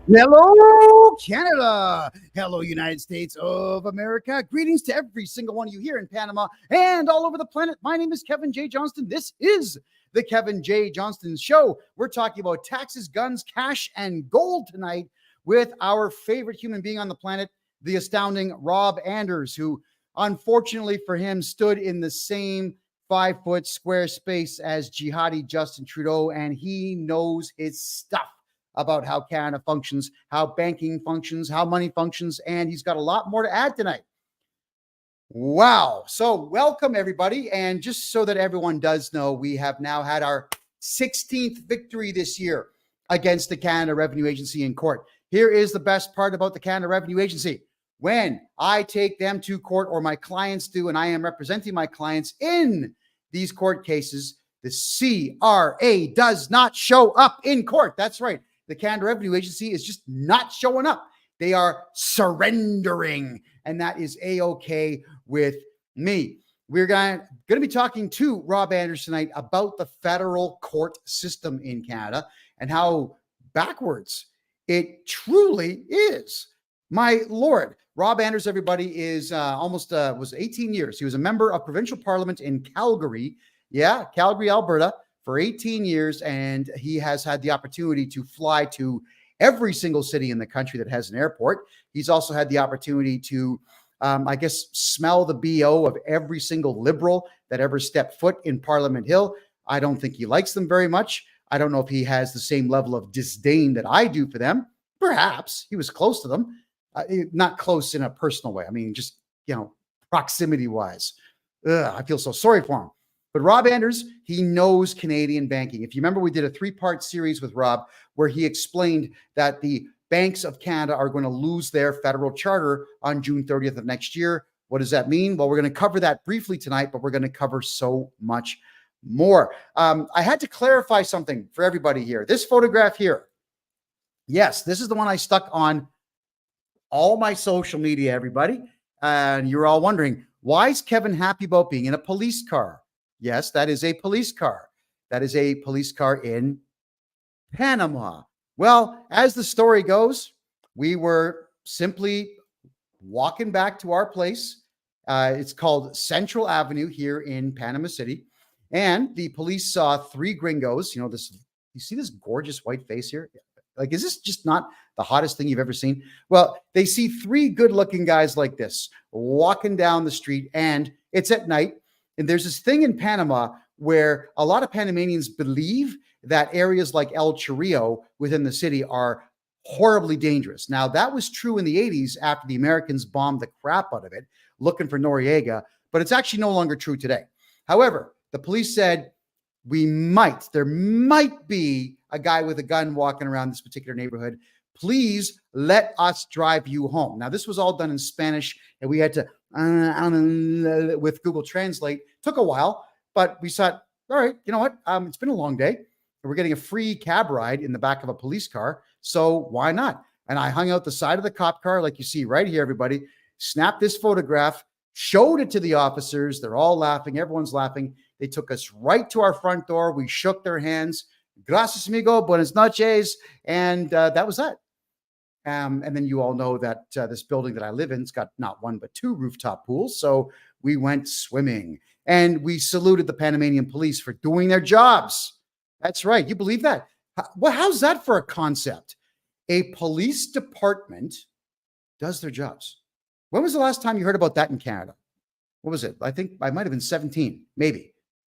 Hello, Canada. Hello, United States of America. Greetings to every single one of you here in Panama and all over the planet. My name is Kevin J. Johnston. This is the Kevin J. Johnston Show. We're talking about taxes, guns, cash, and gold tonight with our favorite human being on the planet, the astounding Rob Anders, who unfortunately for him stood in the same 5-foot square space as jihadi Justin Trudeau, and he knows his stuff about how Canada functions, how banking functions, how money functions, and he's got a lot more to add tonight. Wow. So welcome, everybody. And just so that everyone does know, we have now had our 16th victory this year against the Canada Revenue Agency in court. Here is the best part about the Canada Revenue Agency. When I take them to court, or my clients do, and I am representing my clients in these court cases, the CRA does not show up in court. That's right. The Canada Revenue Agency is just not showing up. They are surrendering, and that is A-OK with me. We're going to be talking to Rob Anders tonight about the federal court system in Canada and how backwards it truly is. My Lord, Rob Anders, everybody, is was 18 years. He was a member of provincial parliament in Calgary. Yeah, Calgary, Alberta, for 18 years, and he has had the opportunity to fly to every single city in the country that has an airport. He's also had the opportunity to, smell the BO of every single Liberal that ever stepped foot in Parliament Hill. I don't think he likes them very much. I don't know if he has the same level of disdain that I do for them. Perhaps he was close to them, not close in a personal way. I mean, just, proximity-wise. I feel so sorry for him. But Rob Anders, he knows Canadian banking. If you remember, we did a 3-part series with Rob where he explained that the banks of Canada are going to lose their federal charter on June 30th of next year. What does that mean? Well, we're going to cover that briefly tonight, but we're going to cover so much more. I had to clarify something for everybody here. This photograph here, yes, this is the one I stuck on all my social media, everybody. And you're all wondering, why is Kevin happy about being in a police car? Yes, that is a police car. That is a police car in Panama. Well, as the story goes, we were simply walking back to our place. It's called Central Avenue here in Panama City. And the police saw 3 gringos. You see this gorgeous white face here? Like, is this just not the hottest thing you've ever seen? Well, they see 3 good-looking guys like this walking down the street, and it's at night. And there's this thing in Panama where a lot of Panamanians believe that areas like El Chorrillo within the city are horribly dangerous. Now, that was true in the 80s after the Americans bombed the crap out of it, looking for Noriega, but it's actually no longer true today. However, the police said there might be a guy with a gun walking around this particular neighborhood. Please let us drive you home. Now, this was all done in Spanish, and we had to, with Google Translate. Took a while, but we thought, all right, you know what? It's been a long day. We're getting a free cab ride in the back of a police car, so why not? And I hung out the side of the cop car, like you see right here, everybody, snapped this photograph, showed it to the officers. They're all laughing. Everyone's laughing. They took us right to our front door. We shook their hands. Gracias, amigo. Buenas noches. And that was that. And then you all know that this building that I live in, it's got not 1, but 2 rooftop pools. So we went swimming, and we saluted the Panamanian police for doing their jobs. That's right. You believe that? Well, how's that for a concept? A police department does their jobs. When was the last time you heard about that in Canada? What was it? I think I might have been 17, maybe.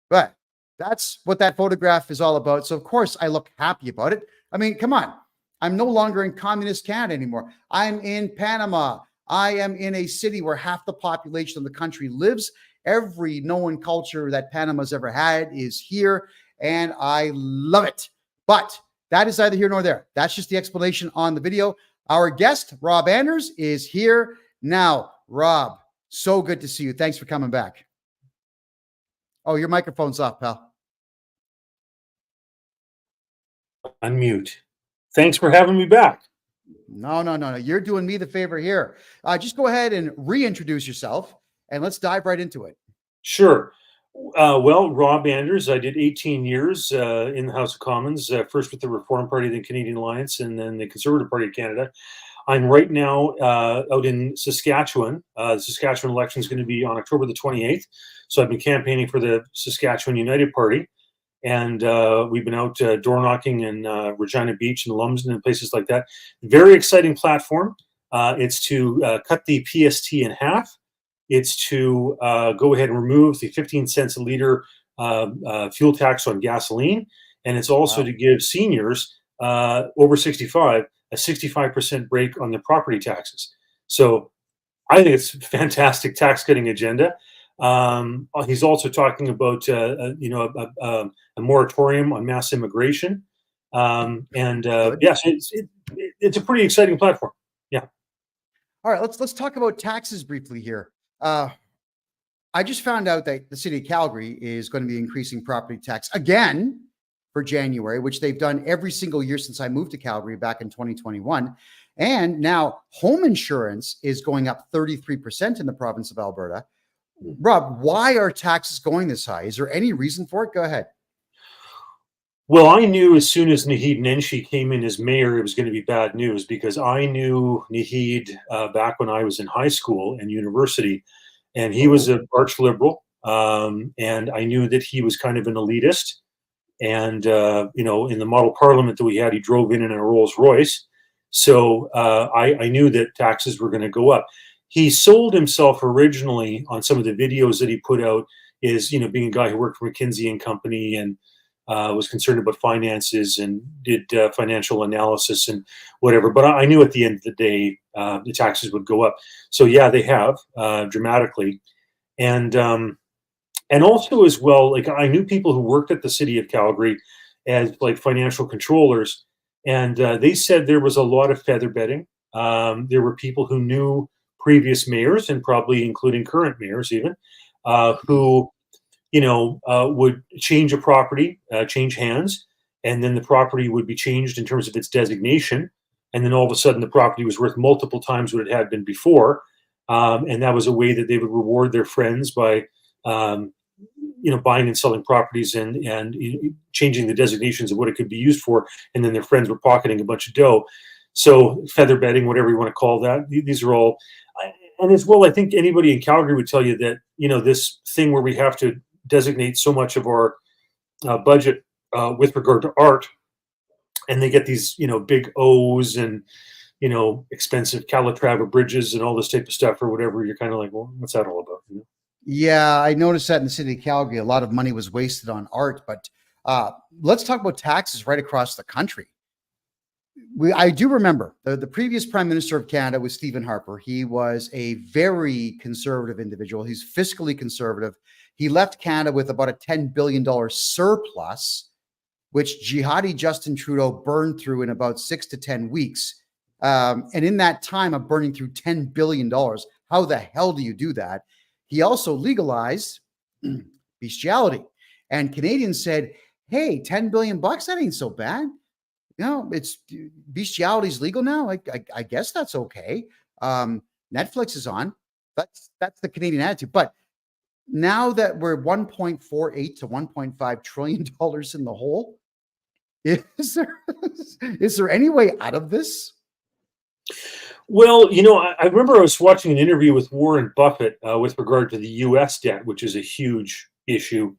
But that's what that photograph is all about. So, of course, I look happy about it. I mean, come on. I'm no longer in communist Canada anymore. I'm in Panama. I am in a city where half the population of the country lives. Every known culture that Panama's ever had is here, and I love it. But that is neither here nor there. That's just the explanation on the video. Our guest, Rob Anders, is here now. Rob, so good to see you. Thanks for coming back. Oh, your microphone's off, pal. Unmute. Thanks for having me back. No. You're doing me the favor here. Just go ahead and reintroduce yourself, and let's dive right into it. Sure. Well, Rob Anders, I did 18 years in the House of Commons, first with the Reform Party, then Canadian Alliance, and then the Conservative Party of Canada. I'm right now out in Saskatchewan. The Saskatchewan election is going to be on October the 28th. So I've been campaigning for the Saskatchewan United Party. And we've been out door knocking in Regina Beach and Lumsden and places like that. Very exciting platform. It's to cut the PST in half. It's to go ahead and remove the 15 cents a liter fuel tax on gasoline. And it's also to give seniors over 65 a 65% break on the property taxes. So I think it's a fantastic tax cutting agenda. He's also talking about a moratorium on mass immigration, yes, it's a pretty exciting platform. Yeah. All right, let's talk about taxes briefly here. I just found out that the city of Calgary is going to be increasing property tax again for January, which they've done every single year since I moved to Calgary back in 2021. And now home insurance is going up 33% in the province of Alberta. Rob, why are taxes going this high? Is there any reason for it? Go ahead. Well, I knew as soon as Naheed Nenshi came in as mayor, it was going to be bad news, because I knew Naheed back when I was in high school and university, and he was an arch liberal, and I knew that he was kind of an elitist. And, in the model parliament that we had, he drove in a Rolls Royce. So I knew that taxes were going to go up. He sold himself originally on some of the videos that he put out is, being a guy who worked for McKinsey and Company and was concerned about finances and did financial analysis and whatever. But I knew at the end of the day, the taxes would go up. So yeah, they have dramatically. And also as well, like I knew people who worked at the city of Calgary as like financial controllers, and they said there was a lot of feather bedding. There were people who knew previous mayors, and probably including current mayors even, who would change a property, change hands, and then the property would be changed in terms of its designation, and then all of a sudden the property was worth multiple times what it had been before, and that was a way that they would reward their friends by buying and selling properties and changing the designations of what it could be used for, and then their friends were pocketing a bunch of dough. So feather bedding, whatever you want to call that, these are all, and as well, I think anybody in Calgary would tell you that, this thing where we have to designate so much of our budget with regard to art, and they get these, big O's and, expensive Calatrava bridges and all this type of stuff or whatever, you're kind of like, well, what's that all about? Yeah, I noticed that in the city of Calgary, a lot of money was wasted on art. But let's talk about taxes right across the country. I do remember the previous Prime Minister of Canada was Stephen Harper. He was a very conservative individual. He's fiscally conservative. He left Canada with about a $10 billion surplus, which jihadi Justin Trudeau burned through in about 6 to 10 weeks. And in that time of burning through $10 billion, how the hell do you do that? He also legalized bestiality, and Canadians said, "Hey, $10 billion bucks, that ain't so bad. It's bestiality is legal now. I guess that's okay. Netflix is on. That's the Canadian attitude." But now that we're 1.48 to 1.5 trillion dollars in the hole, is there any way out of this? Well, I remember I was watching an interview with Warren Buffett with regard to the U.S. debt, which is a huge issue,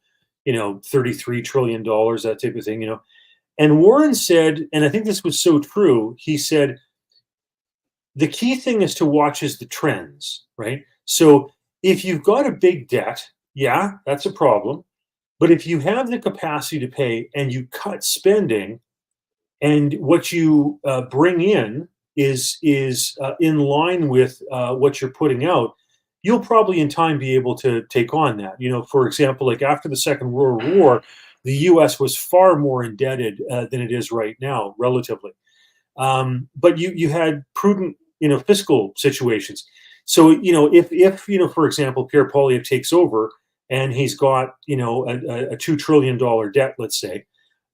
$33 trillion, that type of thing, And Warren said, and I think this was so true, he said, the key thing is to watch is the trends, right? So if you've got a big debt, yeah, that's a problem. But if you have the capacity to pay and you cut spending, and what you bring in is in line with what you're putting out, you'll probably in time be able to take on that. For example, like after the Second World War, the U.S. was far more indebted than it is right now, relatively. But you had prudent, fiscal situations. So, if for example, Pierre Poilievre takes over and he's got, a $2 trillion debt, let's say,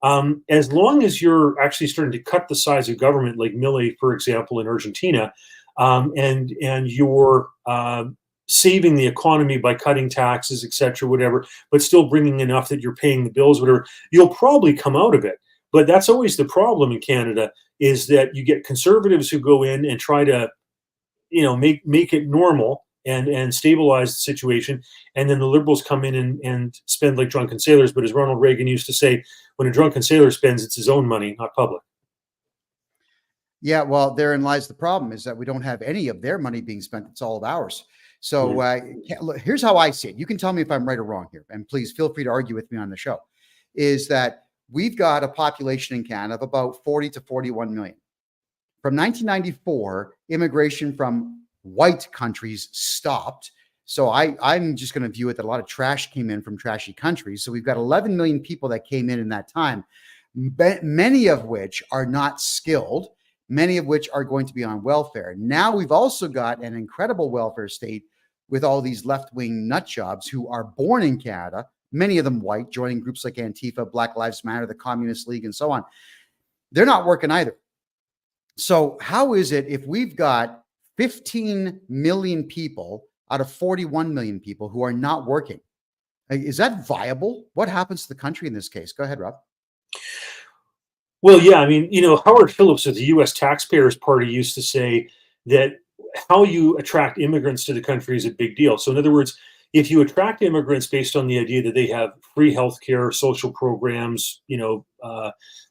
as long as you're actually starting to cut the size of government, like Milei, for example, in Argentina, and you're saving the economy by cutting taxes, et cetera, whatever, but still bringing enough that you're paying the bills, whatever, you'll probably come out of it. But that's always the problem in Canada, is that you get conservatives who go in and try to, make it normal and stabilize the situation. And then the liberals come in and spend like drunken sailors. But as Ronald Reagan used to say, when a drunken sailor spends, it's his own money, not public. Yeah, well, therein lies the problem, is that we don't have any of their money being spent. It's all of ours. So look, here's how I see it. You can tell me if I'm right or wrong here, and please feel free to argue with me on the show, is that we've got a population in Canada of about 40 to 41 million. From 1994, immigration from white countries stopped. So I'm just going to view it that a lot of trash came in from trashy countries. So we've got 11 million people that came in that time, many of which are not skilled, many of which are going to be on welfare. Now we've also got an incredible welfare state with all these left-wing nut jobs who are born in Canada, many of them white, joining groups like Antifa, Black Lives Matter, the Communist League, and so on. They're not working either. So how is it if we've got 15 million people out of 41 million people who are not working? Is that viable? What happens to the country in this case? Go ahead, Rob. Well, yeah, I mean, Howard Phillips of the U.S. Taxpayers Party used to say that how you attract immigrants to the country is a big deal. So in other words, if you attract immigrants based on the idea that they have free healthcare, social programs,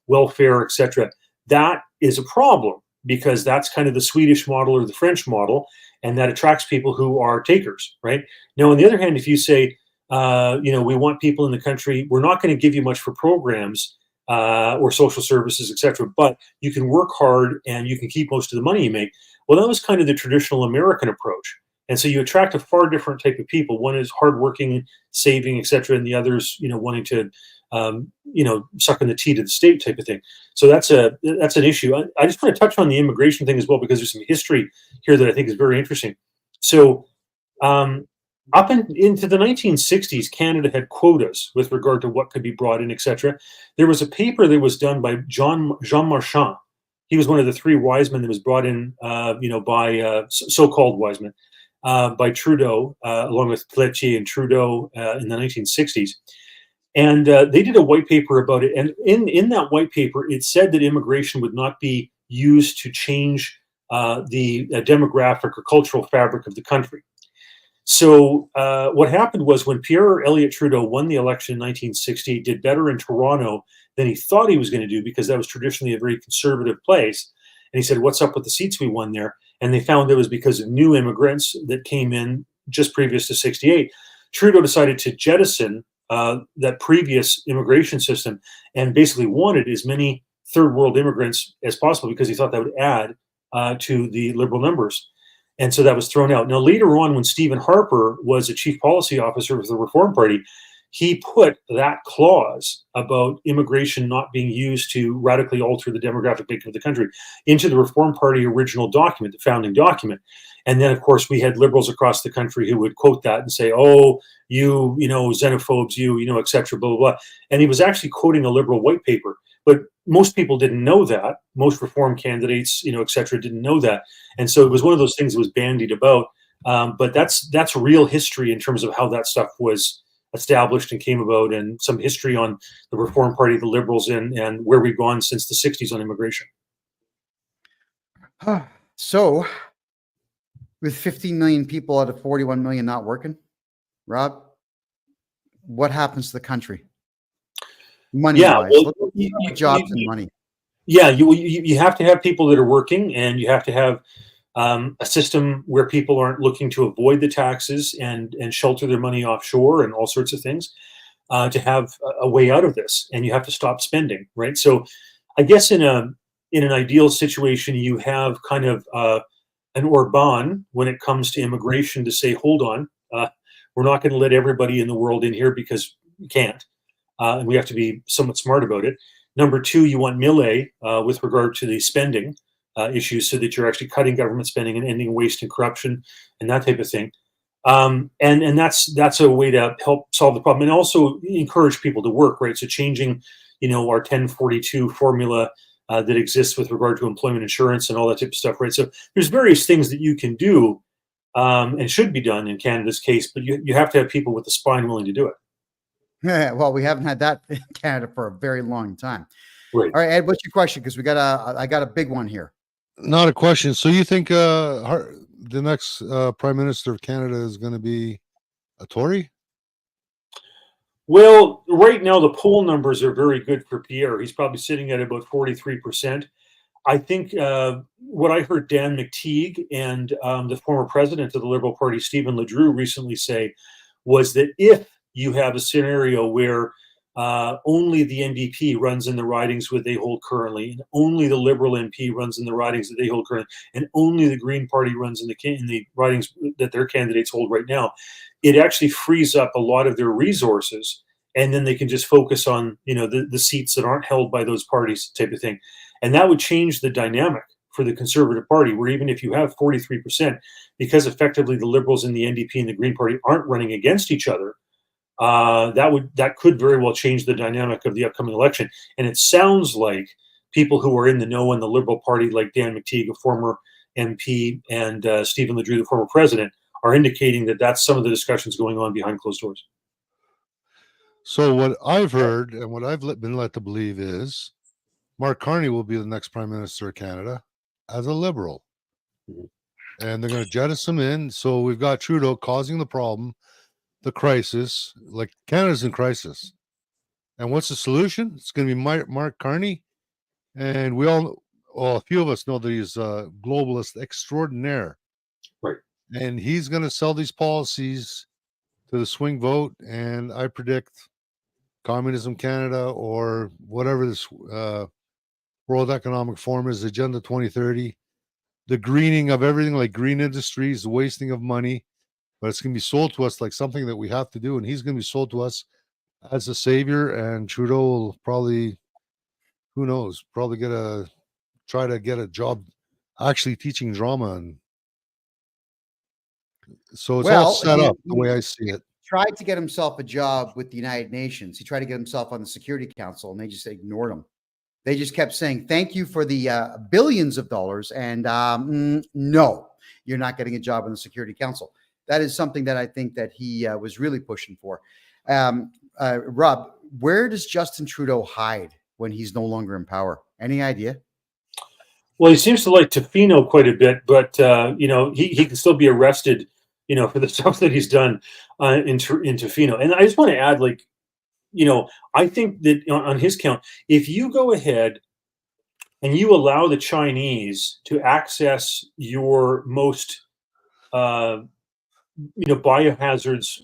welfare, etc., that is a problem, because that's kind of the Swedish model or the French model, and that attracts people who are takers, right? Now, on the other hand, if you say, we want people in the country, we're not going to give you much for programs or social services, etc., but you can work hard and you can keep most of the money you make. Well, that was kind of the traditional American approach. And so you attract a far different type of people. One is hardworking, saving, etc., and the others, wanting to, sucking the tea to the state type of thing. So that's an issue. I just want to touch on the immigration thing as well, because there's some history here that I think is very interesting. So up into the 1960s, Canada had quotas with regard to what could be brought in, etc. There was a paper that was done by Jean Marchand. He was one of the three wise men that was brought in, by so-called wise men, by Trudeau, along with Pelletier and Trudeau in the 1960s. And they did a white paper about it. And in that white paper, it said that immigration would not be used to change the demographic or cultural fabric of the country. So what happened was, when Pierre Elliott Trudeau won the election in 1960, he did better in Toronto than he thought he was going to do, because that was traditionally a very conservative place. And he said, what's up with the seats we won there? And they found it was because of new immigrants that came in just previous to 68. Trudeau decided to jettison that previous immigration system and basically wanted as many third world immigrants as possible, because he thought that would add to the Liberal numbers. And so that was thrown out. Now, later on, when Stephen Harper was a chief policy officer of the Reform Party, he put that clause about immigration not being used to radically alter the demographic makeup of the country into the Reform Party original document, the founding document. And then, of course, we had liberals across the country who would quote that and say, oh, you xenophobes, et cetera, blah, blah, blah. And he was actually quoting a liberal white paper. But most people didn't know that. Most reform candidates, et cetera, didn't know that. And so it was one of those things that was bandied about. But that's real history in terms of how that stuff was established and came about, and some history on the Reform Party, the Liberals, and where we've gone since the 60s on immigration. So, with 15 million people out of 41 million not working, Rob, what happens to the country? Money-wise, jobs and money. Yeah, you have to have people that are working, and you have to have a system where people aren't looking to avoid the taxes and shelter their money offshore and all sorts of things to have a way out of this. And you have to stop spending, right? So I guess in an ideal situation, you have kind of an Orban when it comes to immigration to say, hold on, we're not going to let everybody in the world in here because we can't. And we have to be somewhat smart about it. Number two, you want Millet with regard to the spending issues, so that you're actually cutting government spending and ending waste and corruption and that type of thing. And that's a way to help solve the problem, and also encourage people to work, right? So changing, our 1042 formula that exists with regard to employment insurance and all that type of stuff, right? So there's various things that you can do and should be done in Canada's case. But you have to have people with the spine willing to do it. Well, we haven't had that in Canada for a very long time. Right. All right, Ed, what's your question? Because I got a big one here. Not a question. So you think the next Prime Minister of Canada is going to be a Tory? Well, right now the poll numbers are very good for Pierre. He's probably sitting at about 43%. I think what I heard Dan McTeague and the former president of the Liberal Party, Stephen Ledrew, recently say was that if you have a scenario where only the NDP runs in the ridings that they hold currently, and only the Liberal MP runs in the ridings that they hold currently, and only the Green Party runs in the ridings that their candidates hold right now, it actually frees up a lot of their resources, and then they can just focus on the seats that aren't held by those parties, type of thing. And that would change the dynamic for the Conservative Party, where even if you have 43%, because effectively the Liberals and the NDP and the Green Party aren't running against each other, that could very well change the dynamic of the upcoming election. And it sounds like people who are in the know in the Liberal Party, like Dan McTeague, a former MP, and Stephen Ledrew, the former president, are indicating that that's some of the discussions going on behind closed doors. So what I've heard and what I've been led to believe is Mark Carney will be the next Prime Minister of Canada as a Liberal. Mm-hmm. And they're going to jettison him in. So we've got Trudeau causing the problem, the crisis, like Canada's in crisis. And what's the solution? It's going to be Mark Carney. And a few of us know that he's a globalist extraordinaire. Right. And he's going to sell these policies to the swing vote. And I predict Communism Canada, or whatever this World Economic Forum is, Agenda 2030, the greening of everything, like green industries, the wasting of money, but it's going to be sold to us like something that we have to do. And he's going to be sold to us as a savior. And Trudeau will probably, who knows, probably try to get a job actually teaching drama. And so it's all set up the way I see it. Tried to get himself a job with the United Nations. He tried to get himself on the Security Council, and they just ignored him. They just kept saying, thank you for the billions of dollars. And no, you're not getting a job on the Security Council. That is something that I think that he was really pushing for. Rob, where does Justin Trudeau hide when he's no longer in power? Any idea? Well, he seems to like Tofino quite a bit, but he can still be arrested, for the stuff that he's done in Tofino. And I just want to add, I think that on his count, if you go ahead and you allow the Chinese to access your most, biohazards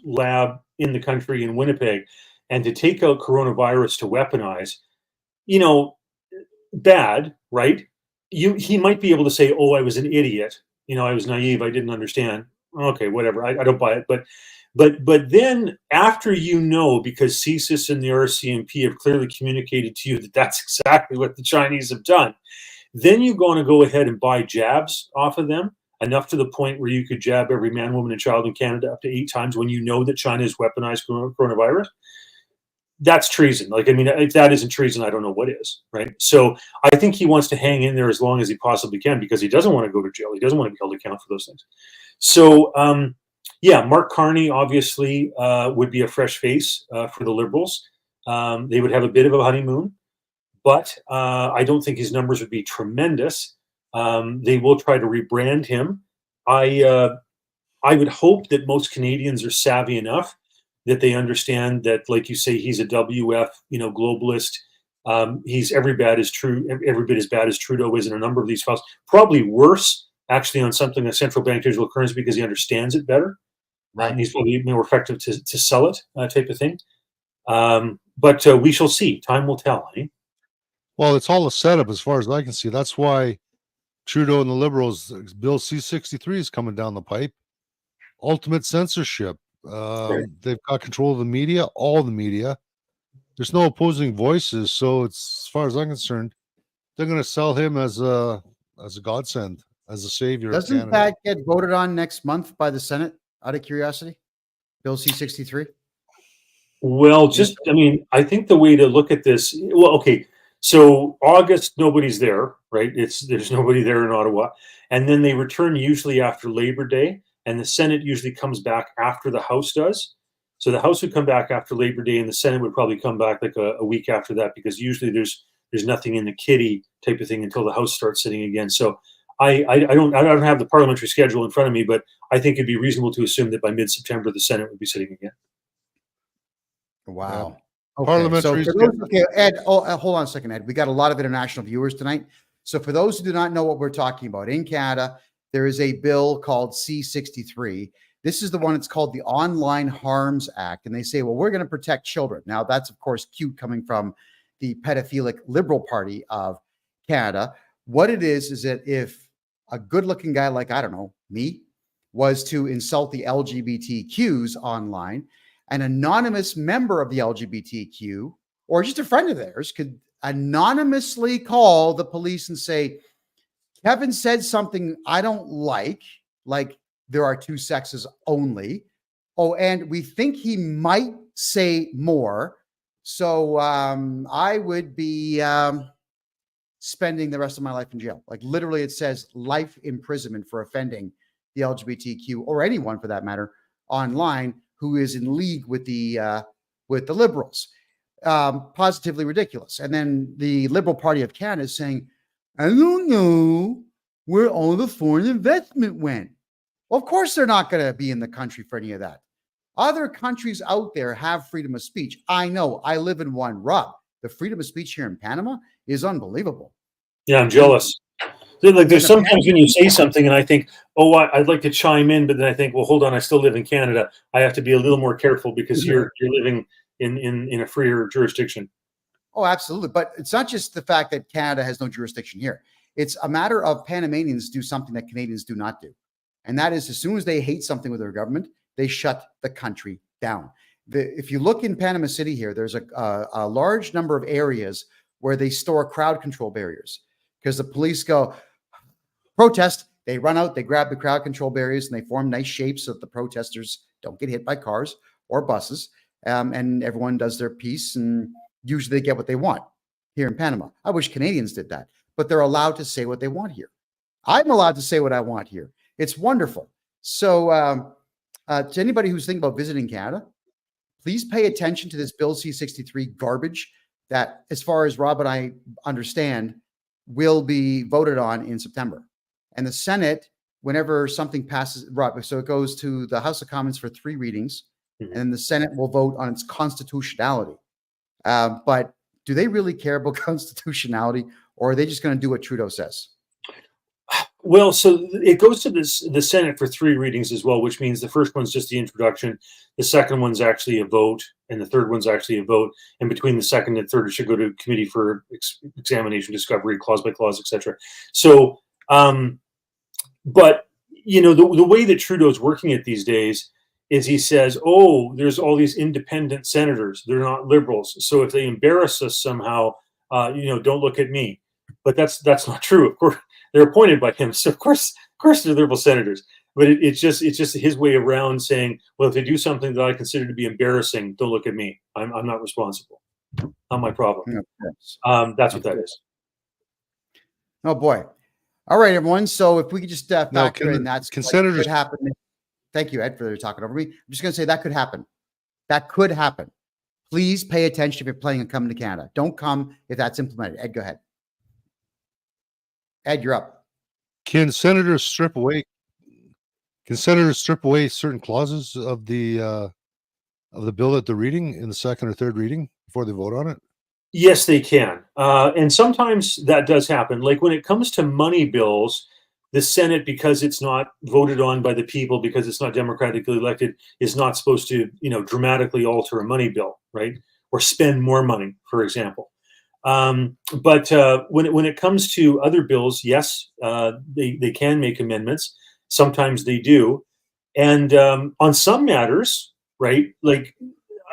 lab in the country in Winnipeg, and to take out coronavirus to weaponize, bad, right? He might be able to say, "Oh, I was an idiot. I was naive. I didn't understand." Okay, whatever. I don't buy it. But then after because CSIS and the RCMP have clearly communicated to you that that's exactly what the Chinese have done, then you're going to go ahead and buy jabs off of them, enough to the point where you could jab every man, woman, and child in Canada up to 8 times when you know that China has weaponized coronavirus. That's treason. If that isn't treason, I don't know what is, right? So I think he wants to hang in there as long as he possibly can, because he doesn't want to go to jail. He doesn't want to be held accountable for those things. So, Mark Carney obviously would be a fresh face for the Liberals. They would have a bit of a honeymoon, but I don't think his numbers would be tremendous. They will try to rebrand him. I would hope that most Canadians are savvy enough that they understand that, like you say, he's a WF, globalist. He's every bit as bad as Trudeau is in a number of these files. Probably worse, actually, on something like central bank digital currency, because he understands it better. Right. And he's probably more effective to sell it, type of thing. But we shall see. Time will tell. Eh? Well, it's all a setup as far as I can see. That's why Trudeau and the Liberals, Bill C-63 is coming down the pipe. Ultimate censorship. Right. They've got control of the media, all the media. There's no opposing voices. So it's, as far as I'm concerned, they're going to sell him as a godsend, as a savior. Doesn't that get voted on next month by the Senate, out of curiosity? Bill C-63? Well, I think the way to look at this, okay, so August, nobody's there, right? There's nobody there in Ottawa. And then they return usually after Labor Day. and the Senate usually comes back after the House does. So the House would come back after Labor Day, and the Senate would probably come back like a week after that, because usually there's nothing in the kitty type of thing until the House starts sitting again. So I don't have the parliamentary schedule in front of me, but I think it'd be reasonable to assume that by mid-September the Senate would be sitting again. Wow. Okay. Parliamentary. So for those, okay, Ed, hold on a second, Ed. We got a lot of international viewers tonight. So for those who do not know what we're talking about, in Canada, there is a bill called C-63. This is the one, it's called the Online Harms Act. And they say, well, we're going to protect children. Now, that's, of course, cute coming from the pedophilic Liberal Party of Canada. What it is that if a good-looking guy like, I don't know, me, was to insult the LGBTQs online, an anonymous member of the LGBTQ, or just a friend of theirs, could anonymously call the police and say, Kevin said something I don't like there are two sexes only. Oh, and we think he might say more. So I would be spending the rest of my life in jail. Like literally it says life imprisonment for offending the LGBTQ, or anyone for that matter, online who is in league with the Liberals. Positively ridiculous. And then the Liberal Party of Canada is saying, I don't know where all the foreign investment went. Well, of course they're not going to be in the country for any of that. Other countries out there have freedom of speech. I know. I live in one. Rob, the freedom of speech here in Panama is unbelievable. Yeah, I'm jealous. Like there's sometimes when you say something and I think, oh, I'd like to chime in, but then I think, well, hold on, I still live in Canada. I have to be a little more careful because you're living in a freer jurisdiction. Oh, absolutely. But it's not just the fact that Canada has no jurisdiction here. It's a matter of Panamanians do something that Canadians do not do. And that is, as soon as they hate something with their government, they shut the country down. If you look in Panama City here, there's a large number of areas where they store crowd control barriers, because the police go, protest, they run out, they grab the crowd control barriers, and they form nice shapes so that the protesters don't get hit by cars or buses, and everyone does their piece, and usually they get what they want here in Panama. I wish Canadians did that, but they're allowed to say what they want here. I'm allowed to say what I want here. It's wonderful. So to anybody who's thinking about visiting Canada, please pay attention to this Bill C-63 garbage that, as far as Rob and I understand, will be voted on in September. And the Senate, whenever something passes, Rob, so it goes to the House of Commons for 3 readings, and then the Senate will vote on its constitutionality. But do they really care about constitutionality, or are they just going to do what Trudeau says? Well, so it goes to the Senate for 3 readings as well, which means the first one's just the introduction, the second one's actually a vote, and the third one's actually a vote. And between the second and third, it should go to committee for examination, discovery, clause by clause, etc. So, but you know, the way that Trudeau's working it these days is he says, "Oh, there's all these independent senators; they're not liberals. So if they embarrass us somehow, don't look at me." But that's not true. Of course, they're appointed by him, so of course they're liberal senators. But it's just his way around saying, well, if they do something that I consider to be embarrassing, don't look at me. I'm not responsible. Not my problem. That's what that is. Oh boy! All right, everyone. So if we could just factor in that could happen. Thank you, Ed, for talking over me. I'm just going to say that could happen. That could happen. Please pay attention if you're planning on coming to Canada. Don't come if that's implemented. Ed, go ahead. Ed, you're up. Can senators strip away certain clauses of the bill that they're reading in the second or third reading before they vote on it? Yes, they can. And sometimes that does happen. Like when it comes to money bills, the Senate, because it's not voted on by the people, because it's not democratically elected, is not supposed to, dramatically alter a money bill, right? Or spend more money, for example. But when it comes to other bills, yes, they can make amendments. Sometimes they do. And on some matters, right, like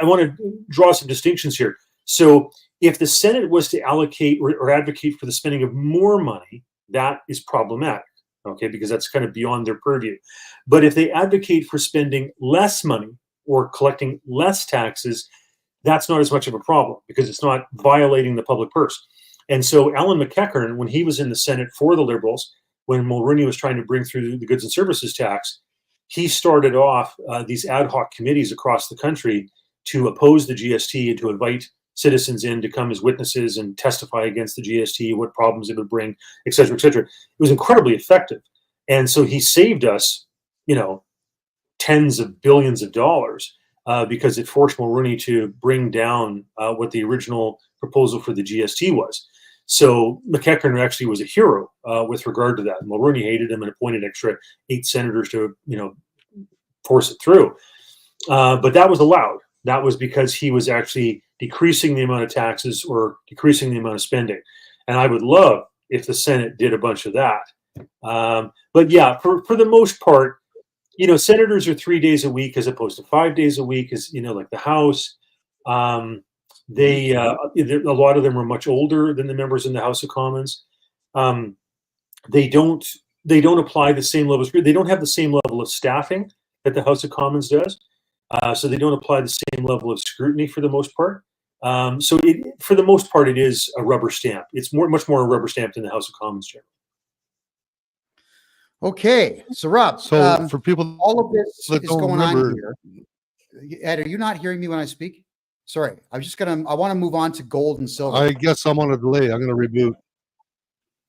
I want to draw some distinctions here. So if the Senate was to allocate or advocate for the spending of more money, that is problematic, okay, because that's kind of beyond their purview. But if they advocate for spending less money or collecting less taxes, that's not as much of a problem because it's not violating the public purse. And so Alan McEachern, when he was in the Senate for the Liberals, when Mulroney was trying to bring through the goods and services tax, he started off these ad hoc committees across the country to oppose the GST and to invite citizens in to come as witnesses and testify against the GST, what problems it would bring, et cetera, et cetera. It was incredibly effective. And so he saved us, tens of billions of dollars because it forced Mulroney to bring down what the original proposal for the GST was. So McEachern actually was a hero with regard to that. Mulroney hated him and appointed extra 8 senators to, force it through. But that was allowed. That was because he was actually decreasing the amount of taxes or decreasing the amount of spending. And I would love if the Senate did a bunch of that. But yeah, for the most part, senators are 3 days a week as opposed to 5 days a week, as like the House. A lot of them are much older than the members in the House of Commons. They don't apply the same level of scrutiny. They don't have the same level of staffing that the House of Commons does. So they don't apply the same level of scrutiny for the most part. For the most part, it is a rubber stamp. It's much more a rubber stamp than the House of Commons generally. Okay, so Rob, for people, all of this is going on remember, here. Ed, are you not hearing me when I speak? Sorry, I want to move on to gold and silver. I guess I'm on a delay. I'm going to reboot.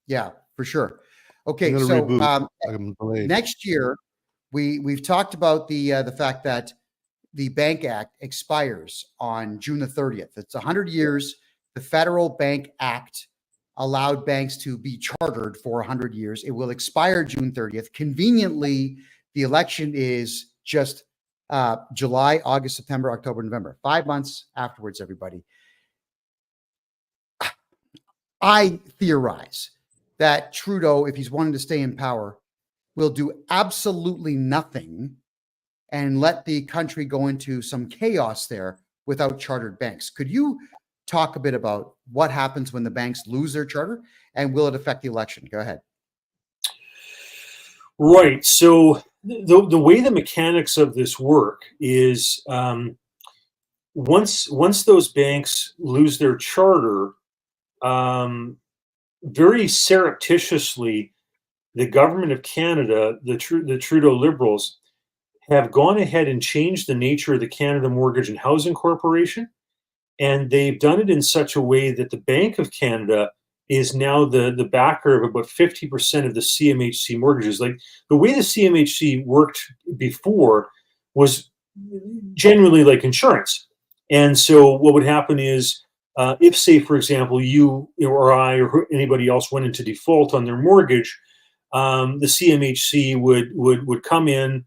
Yeah, for sure. Okay, so next year we've talked about the fact that the Bank Act expires on June the 30th. It's 100 years. The Federal Bank Act allowed banks to be chartered for 100 years. It will expire June 30th. Conveniently, the election is just July, August, September, October, November. 5 months afterwards, everybody. I theorize that Trudeau, if he's wanting to stay in power, will do absolutely nothing and let the country go into some chaos there without chartered banks. Could you talk a bit about what happens when the banks lose their charter, and will it affect the election? Go ahead. Right. So the way the mechanics of this work is once those banks lose their charter, very surreptitiously, the government of Canada, the Trudeau Liberals, have gone ahead and changed the nature of the Canada Mortgage and Housing Corporation. And they've done it in such a way that the Bank of Canada is now the backer of about 50% of the CMHC mortgages. Like the way the CMHC worked before was generally like insurance. And so what would happen is if, say, for example, you or I or anybody else went into default on their mortgage, the CMHC would come in,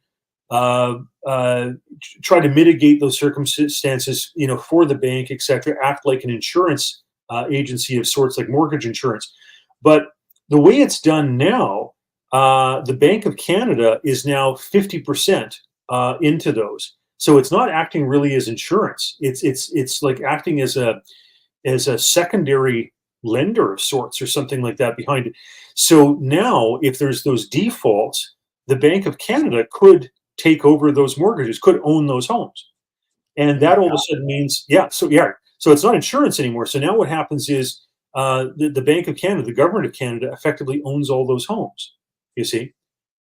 try to mitigate those circumstances, for the bank, et cetera, act like an insurance agency of sorts, like mortgage insurance. But the way it's done now, the Bank of Canada is now 50% into those. So it's not acting really as insurance. It's like acting as a secondary lender of sorts or something like that behind it. So now, if there's those defaults, the Bank of Canada could take over those mortgages, could own those homes. And that all of a sudden means, so it's not insurance anymore. So now what happens is the Bank of Canada, the government of Canada, effectively owns all those homes, you see?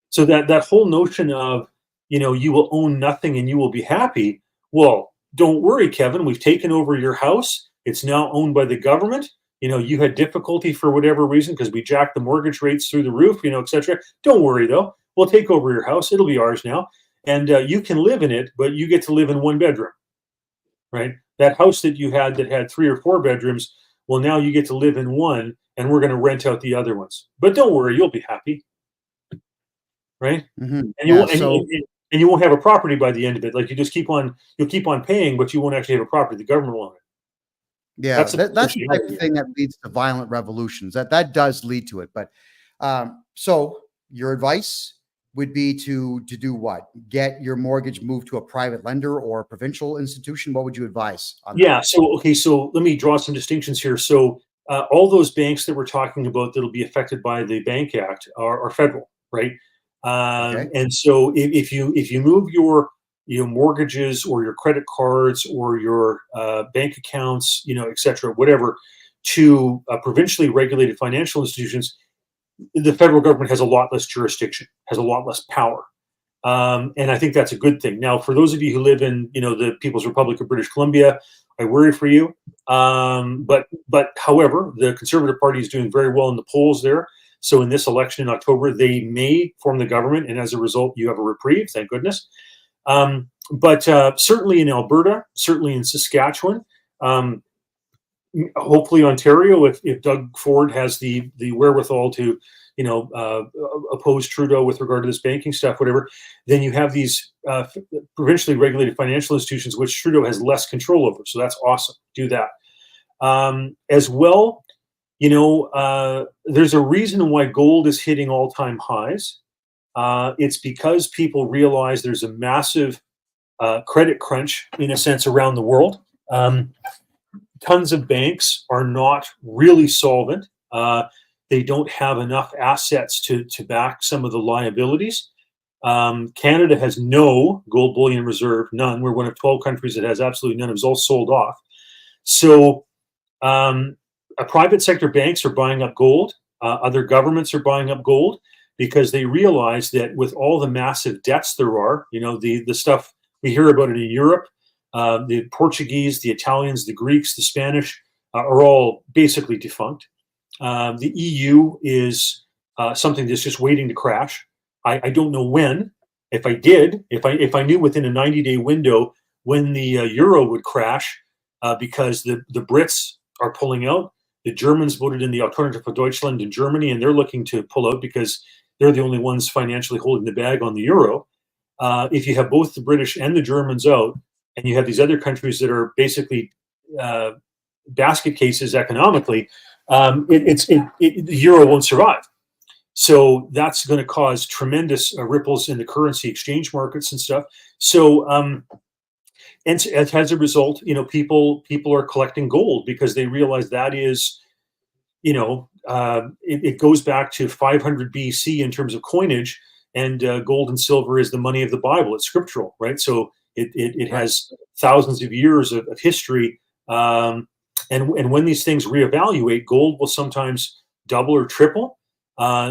So that whole notion of, you will own nothing and you will be happy. Well, don't worry, Kevin, we've taken over your house. It's now owned by the government. You had difficulty for whatever reason because we jacked the mortgage rates through the roof, et cetera. Don't worry, though. We'll take over your house. It'll be ours now. And you can live in it, but you get to live in one bedroom, right? That house that you had that had 3 or 4 bedrooms, well, now you get to live in one, and we're going to rent out the other ones. But don't worry, you'll be happy, right? Mm-hmm. And you won't have a property by the end of it. Like you'll keep on paying, but you won't actually have a property. The government will own it. Yeah, that's the type of thing that leads to violent revolutions. That does lead to it. But so your advice would be to do what? Get your mortgage moved to a private lender or a provincial institution? What would you advise on that? So let me draw some distinctions here. So all those banks that we're talking about that'll be affected by the Bank Act are federal, right? Okay. And so if you move your mortgages or your credit cards or your bank accounts, et cetera, whatever, to provincially regulated financial institutions, the federal government has a lot less jurisdiction, has a lot less power. And I think that's a good thing. Now, for those of you who live in, the People's Republic of British Columbia, I worry for you. But however, the Conservative Party is doing very well in the polls there. So in this election in October, they may form the government, and as a result, you have a reprieve. Thank goodness. But certainly in Alberta, certainly in Saskatchewan, hopefully Ontario, if Doug Ford has the wherewithal to, oppose Trudeau with regard to this banking stuff, whatever, then you have these provincially regulated financial institutions, which Trudeau has less control over. So that's awesome. Do that. As well, there's a reason why gold is hitting all-time highs. It's because people realize there's a massive credit crunch, in a sense, around the world. Tons of banks are not really solvent. They don't have enough assets to back some of the liabilities. Canada has no gold bullion reserve, none. We're one of 12 countries that has absolutely none. It was all sold off. So private sector banks are buying up gold. Other governments are buying up gold because they realize that with all the massive debts there are, the stuff we hear about it in Europe, the Portuguese, the Italians, the Greeks, the Spanish are all basically defunct. The EU is something that's just waiting to crash. I don't know when. If I knew within a 90-day window when the euro would crash, because the Brits are pulling out. The Germans voted in the Alternative for Deutschland in Germany, and they're looking to pull out because they're the only ones financially holding the bag on the euro. If you have both the British and the Germans out, and you have these other countries that are basically basket cases economically, the euro won't survive. So that's going to cause tremendous ripples in the currency exchange markets and stuff. So, and as a result, people are collecting gold because they realize that is, it goes back to 500 BC in terms of coinage, and gold and silver is the money of the Bible. It's scriptural, right? So it has thousands of years of history. And when these things reevaluate, gold will sometimes double or triple.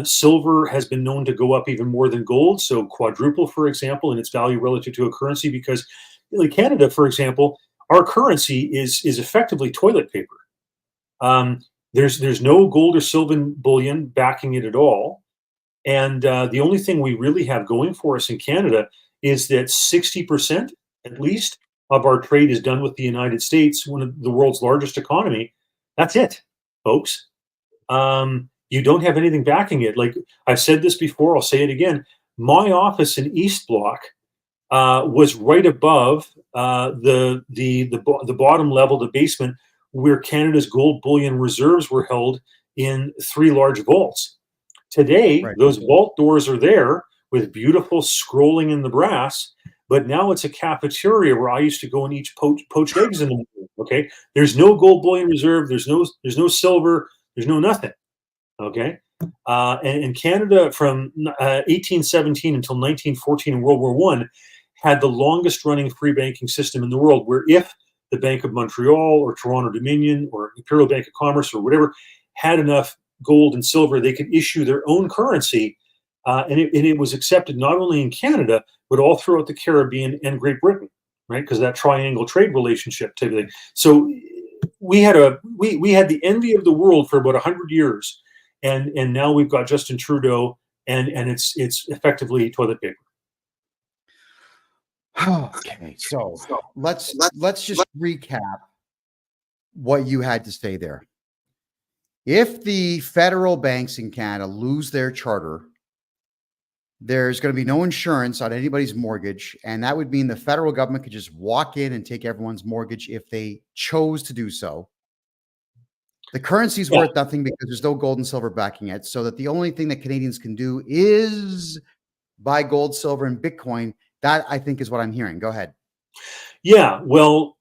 Silver has been known to go up even more than gold, so quadruple, for example, in its value relative to a currency, because in Canada, for example, our currency is effectively toilet paper. There's no gold or silver bullion backing it at all. And the only thing we really have going for us in Canada is that 60% at least of our trade is done with the United States, one of the world's largest economy. That's it, folks. You don't have anything backing it. Like I've said this before, I'll say it again. My office in East Block was right above the bottom level, the basement, where Canada's gold bullion reserves were held in 3 large vaults. Today, those vault doors are there with beautiful scrolling in the brass, but now it's a cafeteria where I used to go and eat poached eggs in the morning. Okay, there's no gold bullion reserve. There's no silver. There's no nothing. Okay, and in Canada from 1817 until 1914 in World War I had the longest running free banking system in the world, where if the Bank of Montreal or Toronto Dominion or Imperial Bank of Commerce or whatever had enough gold and silver, they could issue their own currency, and it was accepted not only in Canada but all throughout the Caribbean and Great Britain, right? Because that triangle trade relationship type of thing. So we had the envy of the world for about 100 years, and now we've got Justin Trudeau, and it's effectively toilet paper. Okay, so let's just recap what you had to say there. If the federal banks in Canada lose their charter, there's going to be no insurance on anybody's mortgage, and that would mean the federal government could just walk in and take everyone's mortgage if they chose to do so. The currency is worth nothing because there's no gold and silver backing it, so that the only thing that Canadians can do is buy gold, silver, and Bitcoin. That, I think, is what I'm hearing. Go ahead. Yeah, well,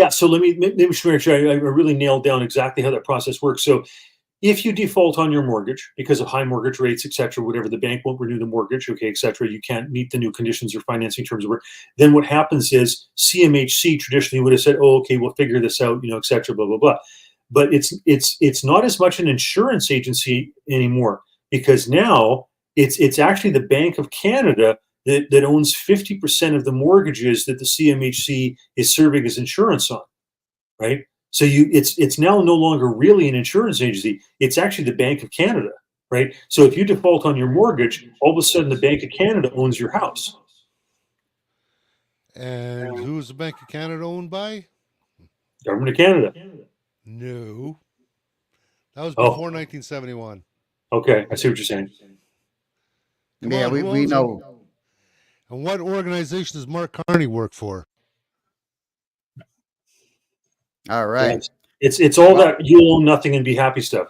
so let me make sure I really nailed down exactly how that process works. So if you default on your mortgage because of high mortgage rates, et cetera, whatever, the bank won't renew the mortgage, okay, et cetera, you can't meet the new conditions or financing terms, then what happens is CMHC traditionally would have said, oh, okay, we'll figure this out, et cetera, blah, blah, blah. But it's not as much an insurance agency anymore, because now it's actually the Bank of Canada that owns 50% of the mortgages that the CMHC is serving as insurance on, right? So it's now no longer really an insurance agency. It's actually the Bank of Canada, right? So if you default on your mortgage, all of a sudden the Bank of Canada owns your house. And who's the Bank of Canada owned by? Government of Canada. No. That was Oh. before 1971. Okay, I see what you're saying. Come Yeah, on, who we owns it? know. And what organization does Mark Carney work for? All right. It's all that you'll own nothing and be happy stuff.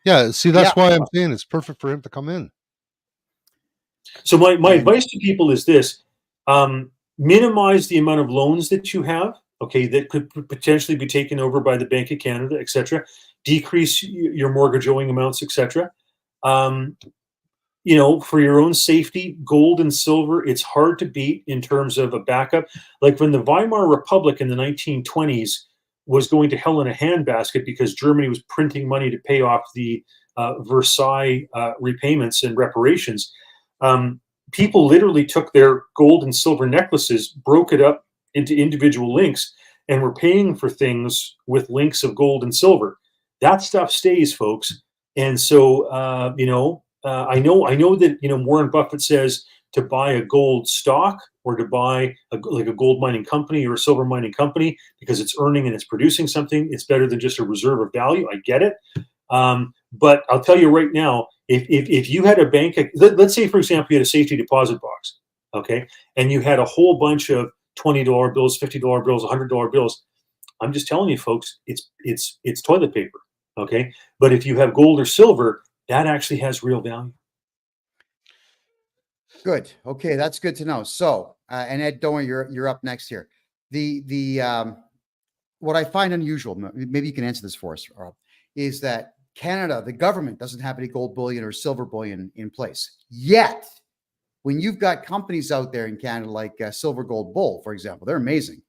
Yeah, see, that's Yeah. why I'm saying it's perfect for him to come in. So my advice to people is this: minimize the amount of loans that you have, okay, that could potentially be taken over by the Bank of Canada, etc. Decrease your mortgage owing amounts, etc. You know, for your own safety, gold and silver, it's hard to beat in terms of a backup. Like when the Weimar Republic in the 1920s was going to hell in a handbasket because Germany was printing money to pay off the Versailles repayments and reparations, people literally took their gold and silver necklaces, broke it up into individual links, and were paying for things with links of gold and silver. That stuff stays, folks. And so, I know that, Warren Buffett says to buy a gold stock or to buy a gold mining company or a silver mining company because it's earning and it's producing something. It's better than just a reserve of value. I get it. But I'll tell you right now, if you had a bank, let's say, for example, you had a safety deposit box, okay, and you had a whole bunch of $20 bills, $50 bills, $100 bills. I'm just telling you, folks, it's toilet paper, okay? But if you have gold or silver, that actually has real value. Good. Okay, that's good to know. So, and Ed, don't worry, you're up next here. The what I find unusual, maybe you can answer this for us, Rob, is that Canada, the government, doesn't have any gold bullion or silver bullion in place yet. When you've got companies out there in Canada like Silver Gold Bull, for example, they're amazing.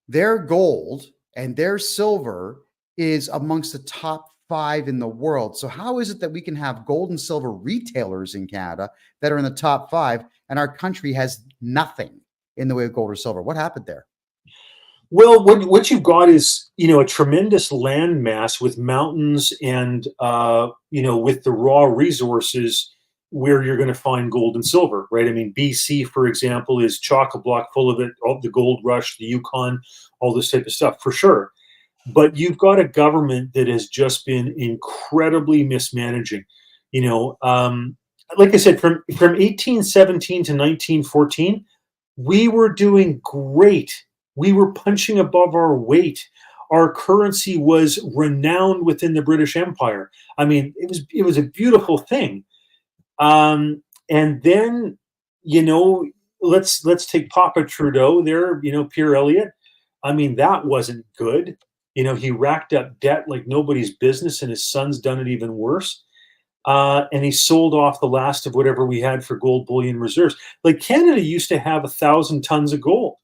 Their gold and their silver is amongst the top 5 in the world. So how is it that we can have gold and silver retailers in Canada that are in the top 5 and our country has nothing in the way of gold or silver? What happened there? Well, what you've got is, a tremendous land mass with mountains and, with the raw resources where you're going to find gold and silver, right? I mean, BC, for example, is chock-a-block full of it, all the gold rush, the Yukon, all this type of stuff, for sure. But you've got a government that has just been incredibly mismanaging. Like I said, from 1817 to 1914, we were doing great. We were punching above our weight. Our currency was renowned within the British Empire. I mean, it was a beautiful thing. And then, let's take Papa Trudeau there, Pierre Elliott. I mean, that wasn't good. He racked up debt like nobody's business, and his son's done it even worse. And he sold off the last of whatever we had for gold bullion reserves. Like Canada used to have 1,000 tons of gold,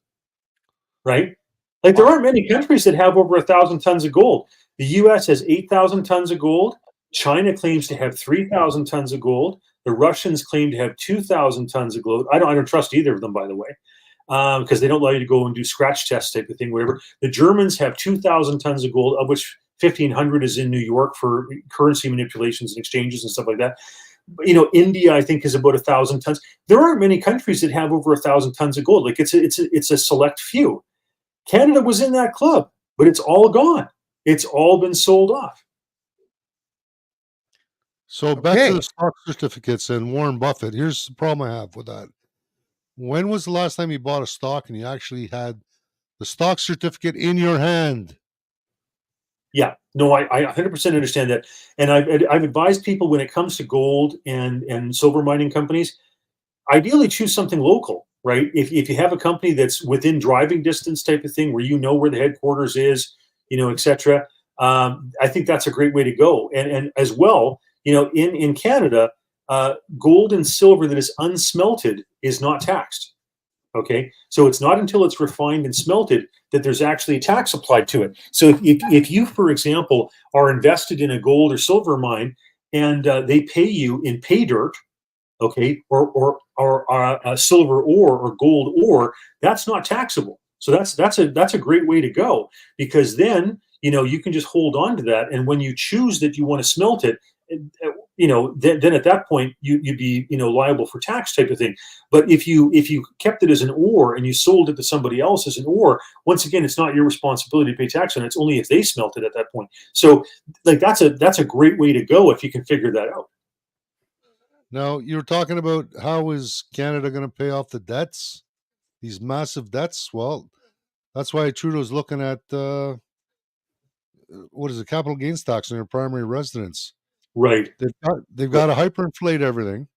right? Like there aren't many countries that have over 1,000 tons of gold. The U.S. has 8,000 tons of gold. China claims to have 3,000 tons of gold. The Russians claim to have 2,000 tons of gold. I don't trust either of them, by the way. Because they don't allow you to go and do scratch tests type of thing, whatever. The Germans have 2,000 tons of gold, of which 1,500 is in New York for currency manipulations and exchanges and stuff like that. India, I think, is about 1,000 tons. There aren't many countries that have over 1,000 tons of gold. Like it's a select few. Canada was in that club, but it's all gone. It's all been sold off. So back to the stock certificates and Warren Buffett. Here's the problem I have with that. When was the last time you bought a stock and you actually had the stock certificate in your hand? Yeah, no, I 100% understand that. And I've advised people when it comes to gold and silver mining companies, ideally choose something local, right? If you have a company that's within driving distance type of thing, where where the headquarters is, etc. I think that's a great way to go. And as well, in Canada, gold and silver that is unsmelted is not taxed. Okay, so it's not until it's refined and smelted that there's actually tax applied to it. So if you, for example, are invested in a gold or silver mine and they pay you in pay dirt, okay, or silver ore or gold ore, that's not taxable. So that's a great way to go, because then you can just hold on to that, and when you choose that you want to smelt it, then at that point you'd be liable for tax type of thing. But if you kept it as an ore and you sold it to somebody else as an ore, once again, it's not your responsibility to pay tax on it. It's only if they smelt it at that point. So like that's a great way to go if you can figure that out. Now, you're talking about how is Canada going to pay off the debts, these massive debts? Well, that's why Trudeau's looking at what is it, capital gains tax on your primary residence. Right. They've got to hyperinflate everything.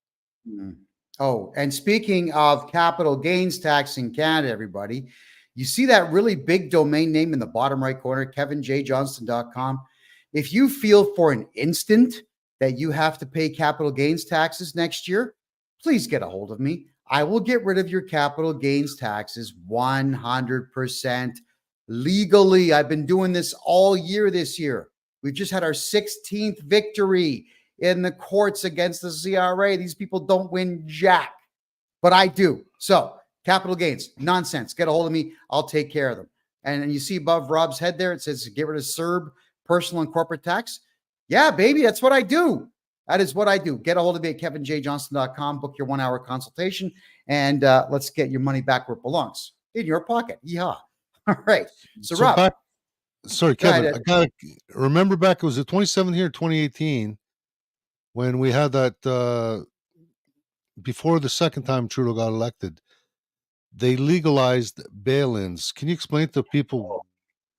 Mm. Oh, and speaking of capital gains tax in Canada, everybody, you see that really big domain name in the bottom right corner, kevinjjohnston.com. If you feel for an instant that you have to pay capital gains taxes next year, please get a hold of me. I will get rid of your capital gains taxes 100% legally. I've been doing this all year this year. We've just had our 16th victory in the courts against the CRA. These people don't win jack, but I do. So capital gains, nonsense. Get a hold of me. I'll take care of them. And you see above Rob's head there, it says get rid of CERB, personal and corporate tax. Yeah, baby, that's what I do. That is what I do. Get a hold of me at kevinjjohnston.com. Book your 1-hour consultation, and let's get your money back where it belongs, in your pocket. Yeehaw. All right. So Rob. Sorry, Kevin. I got to remember back. It was the 27th here, 2018, when we had that before the second time Trudeau got elected. They legalized bail-ins. Can you explain to people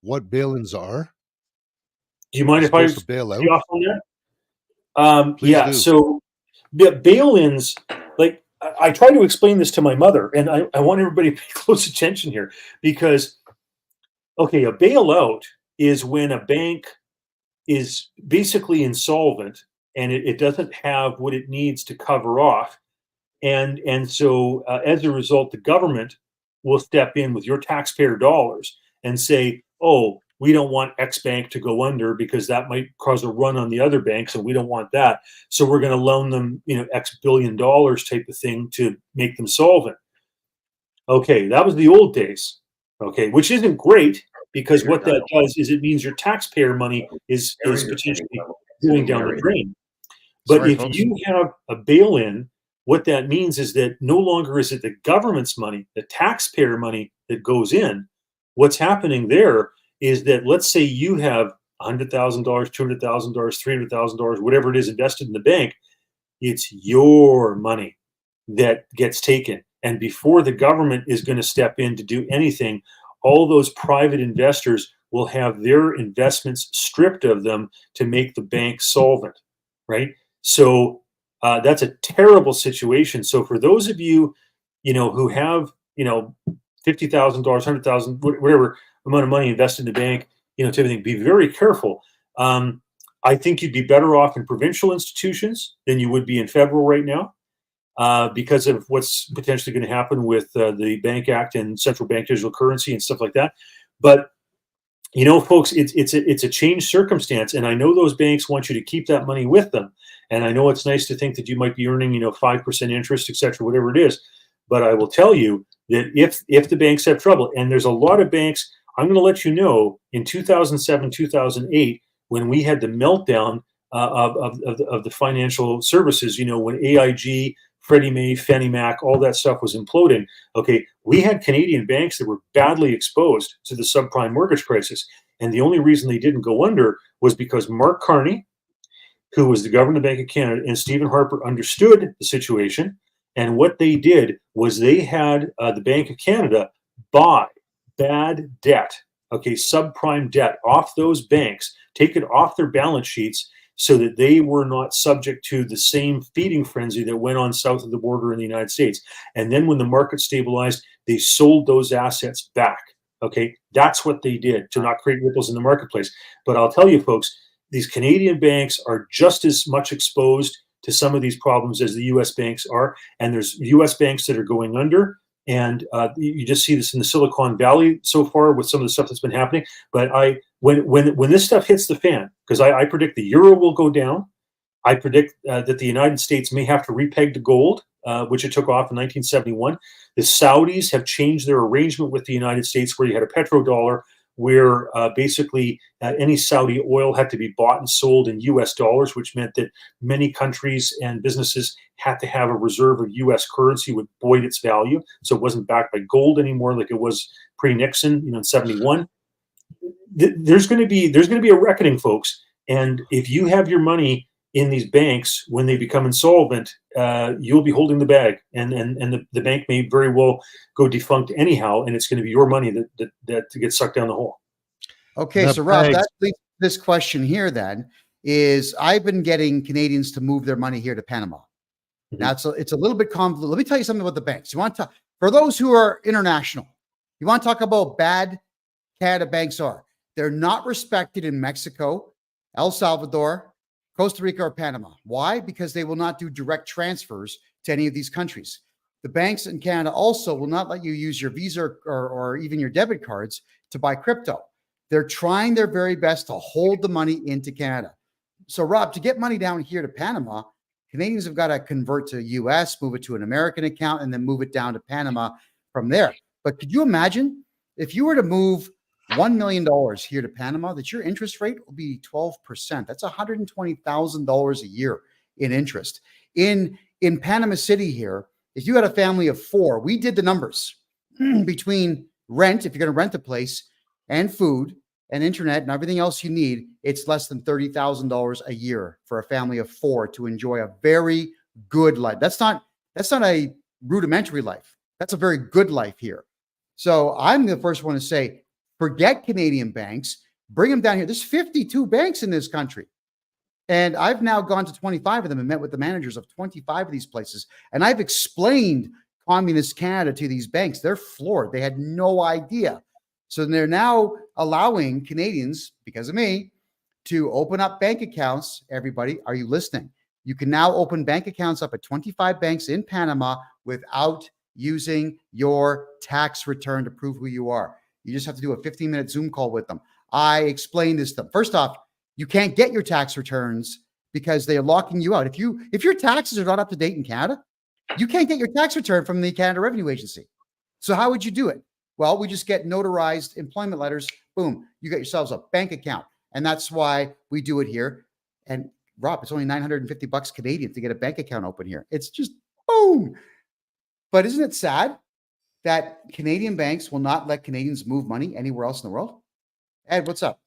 what bail-ins are? Do you mind if I bail out? Off on that? Yeah. Do. So bail-ins, like I try to explain this to my mother, and I want everybody to pay close attention here, because okay, a bailout is when a bank is basically insolvent and it doesn't have what it needs to cover off. And so as a result, the government will step in with your taxpayer dollars and say, oh, we don't want X bank to go under because that might cause a run on the other banks, and we don't want that. So we're going to loan them, X billion dollars type of thing to make them solvent. Okay, that was the old days. Okay, which isn't great, because what that does is it means your taxpayer money is potentially going down the drain. But if you have a bail-in, what that means is that no longer is it the government's money, the taxpayer money that goes in. What's happening there is that, let's say you have $100,000, $200,000, $300,000, whatever it is invested in the bank, it's your money that gets taken. And before the government is going to step in to do anything, all those private investors will have their investments stripped of them to make the bank solvent, right? So that's a terrible situation. So for those of you, who have, $50,000, $100,000, whatever amount of money invested in the bank, to everything, be very careful. I think you'd be better off in provincial institutions than you would be in federal right now, because of what's potentially going to happen with the Bank Act and central bank digital currency and stuff like that. But folks, it's a changed circumstance, and I know those banks want you to keep that money with them, and I know it's nice to think that you might be earning 5% interest, etc., whatever it is. But I will tell you that if the banks have trouble, and there's a lot of banks, I'm going to let you know, in 2007, 2008, when we had the meltdown of the financial services, when AIG, Freddie Mae, Fannie Mac, all that stuff was imploding. Okay, we had Canadian banks that were badly exposed to the subprime mortgage crisis. And the only reason they didn't go under was because Mark Carney, who was the governor of the Bank of Canada, and Stephen Harper understood the situation. And what they did was they had the Bank of Canada buy bad debt, okay, subprime debt off those banks, take it off their balance sheets, so that they were not subject to the same feeding frenzy that went on south of the border in the United States. And then when the market stabilized, they sold those assets back. Okay, that's what they did to not create ripples in the marketplace. But I'll tell you, folks, these Canadian banks are just as much exposed to some of these problems as the U.S. banks are. And there's U.S. banks that are going under. And you just see this in the Silicon Valley so far with some of the stuff that's been happening. But when this stuff hits the fan, because I predict the euro will go down, I predict that the United States may have to repeg to gold, which it took off in 1971. The Saudis have changed their arrangement with the United States, where you had a petrodollar, where basically any Saudi oil had to be bought and sold in US dollars, which meant that many countries and businesses had to have a reserve of US currency, would buoy its value. So it wasn't backed by gold anymore like it was pre-Nixon, in 71. There's going to be a reckoning, folks. And if you have your money in these banks, when they become insolvent, you'll be holding the bag, and the bank may very well go defunct anyhow, and it's going to be your money that gets sucked down the hole. Okay, so Rob, that leads to this question here then is, I've been getting Canadians to move their money here to Panama. Now it's a little bit convoluted. Let me tell you something about the banks. You want to, for those who are international, you want to talk about bad Canada banks are. They're not respected in Mexico, El Salvador, Costa Rica, or Panama. Why? Because they will not do direct transfers to any of these countries. The banks in Canada also will not let you use your Visa or even your debit cards to buy crypto. They're trying their very best to hold the money into Canada. So, Rob, to get money down here to Panama, Canadians have got to convert to US, move it to an American account, and then move it down to Panama from there. But could you imagine if you were to move $1 million here to Panama, that your interest rate will be 12%. That's $120,000 a year in interest. In Panama City here, if you had a family of 4, we did the numbers between rent, if you're going to rent a place, and food and internet and everything else you need, it's less than $30,000 a year for a family of 4 to enjoy a very good life. That's not a rudimentary life. That's a very good life here. So I'm the first one to say, forget Canadian banks, bring them down here. There's 52 banks in this country. And I've now gone to 25 of them and met with the managers of 25 of these places. And I've explained communist Canada to these banks. They're floored. They had no idea. So they're now allowing Canadians, because of me, to open up bank accounts. Everybody, are you listening? You can now open bank accounts up at 25 banks in Panama without using your tax return to prove who you are. You just have to do a 15-minute Zoom call with them. I explained this to them. First off, you can't get your tax returns because they are locking you out. If your taxes are not up to date in Canada, you can't get your tax return from the Canada Revenue Agency. So how would you do it? Well, we just get notarized employment letters. Boom, you got yourselves a bank account. And that's why we do it here. And Rob, it's only $950 Canadian to get a bank account open here. It's just boom. But isn't it sad that Canadian banks will not let Canadians move money anywhere else in the world? Ed, what's up?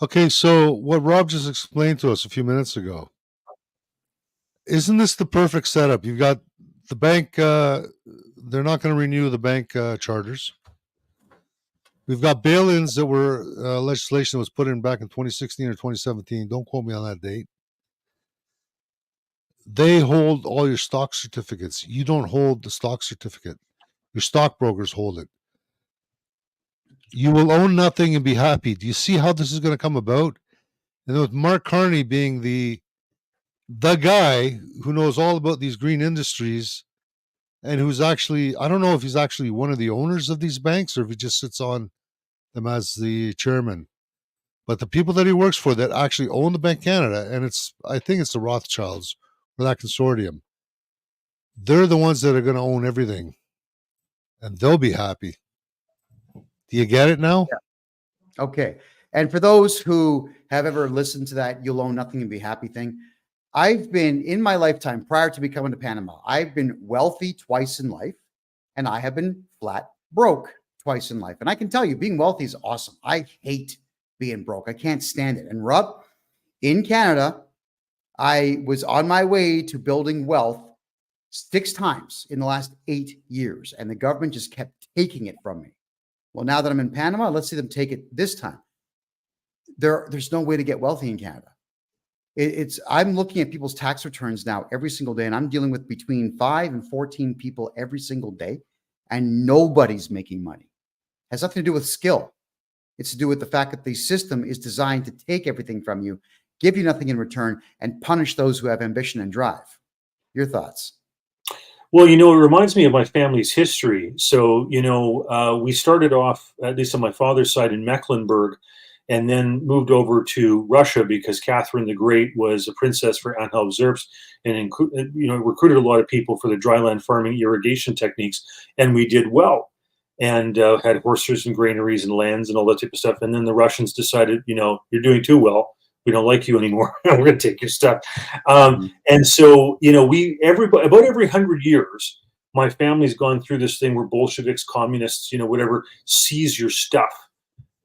Okay, so what Rob just explained to us a few minutes ago, isn't this the perfect setup? You've got the bank, they're not going to renew the bank charters. We've got bail-ins that were legislation that was put in back in 2016 or 2017. Don't quote me on that date. They hold all your stock certificates. You don't hold the stock certificate. Your stockbrokers hold it. You will own nothing and be happy. Do you see how this is going to come about? And with Mark Carney being the guy who knows all about these green industries and who's actually, I don't know if he's actually one of the owners of these banks or if he just sits on them as the chairman. But the people that he works for that actually own the Bank Canada, and I think it's the Rothschilds or that consortium, they're the ones that are going to own everything. And they'll be happy. Do you get it now? Yeah. Okay. And for those who have ever listened to that you'll own nothing and be happy thing, I've been, in my lifetime, prior to becoming to Panama, I've been wealthy twice in life, and I have been flat broke twice in life. And I can tell you, being wealthy is awesome. I hate being broke. I can't stand it. And Rob, in Canada, I was on my way to building wealth 6 times in the last 8 years, and the government just kept taking it from me. Well, now that I'm in Panama, let's see them take it this time. There's no way to get wealthy in Canada. I'm looking at people's tax returns now every single day, and I'm dealing with between 5 and 14 people every single day, and nobody's making money. It has nothing to do with skill. It's to do with the fact that the system is designed to take everything from you, give you nothing in return, and punish those who have ambition and drive. Your thoughts? Well, it reminds me of my family's history. So, we started off, at least on my father's side, in Mecklenburg, and then moved over to Russia because Catherine the Great was a princess for Anhalt Zerbst, and recruited a lot of people for the dryland farming irrigation techniques, and we did well, and had horses and granaries and lands and all that type of stuff. And then the Russians decided, you're doing too well. We don't like you anymore. We're going to take your stuff. And so, about every 100 years, my family's gone through this thing where Bolsheviks, communists, whatever, seize your stuff.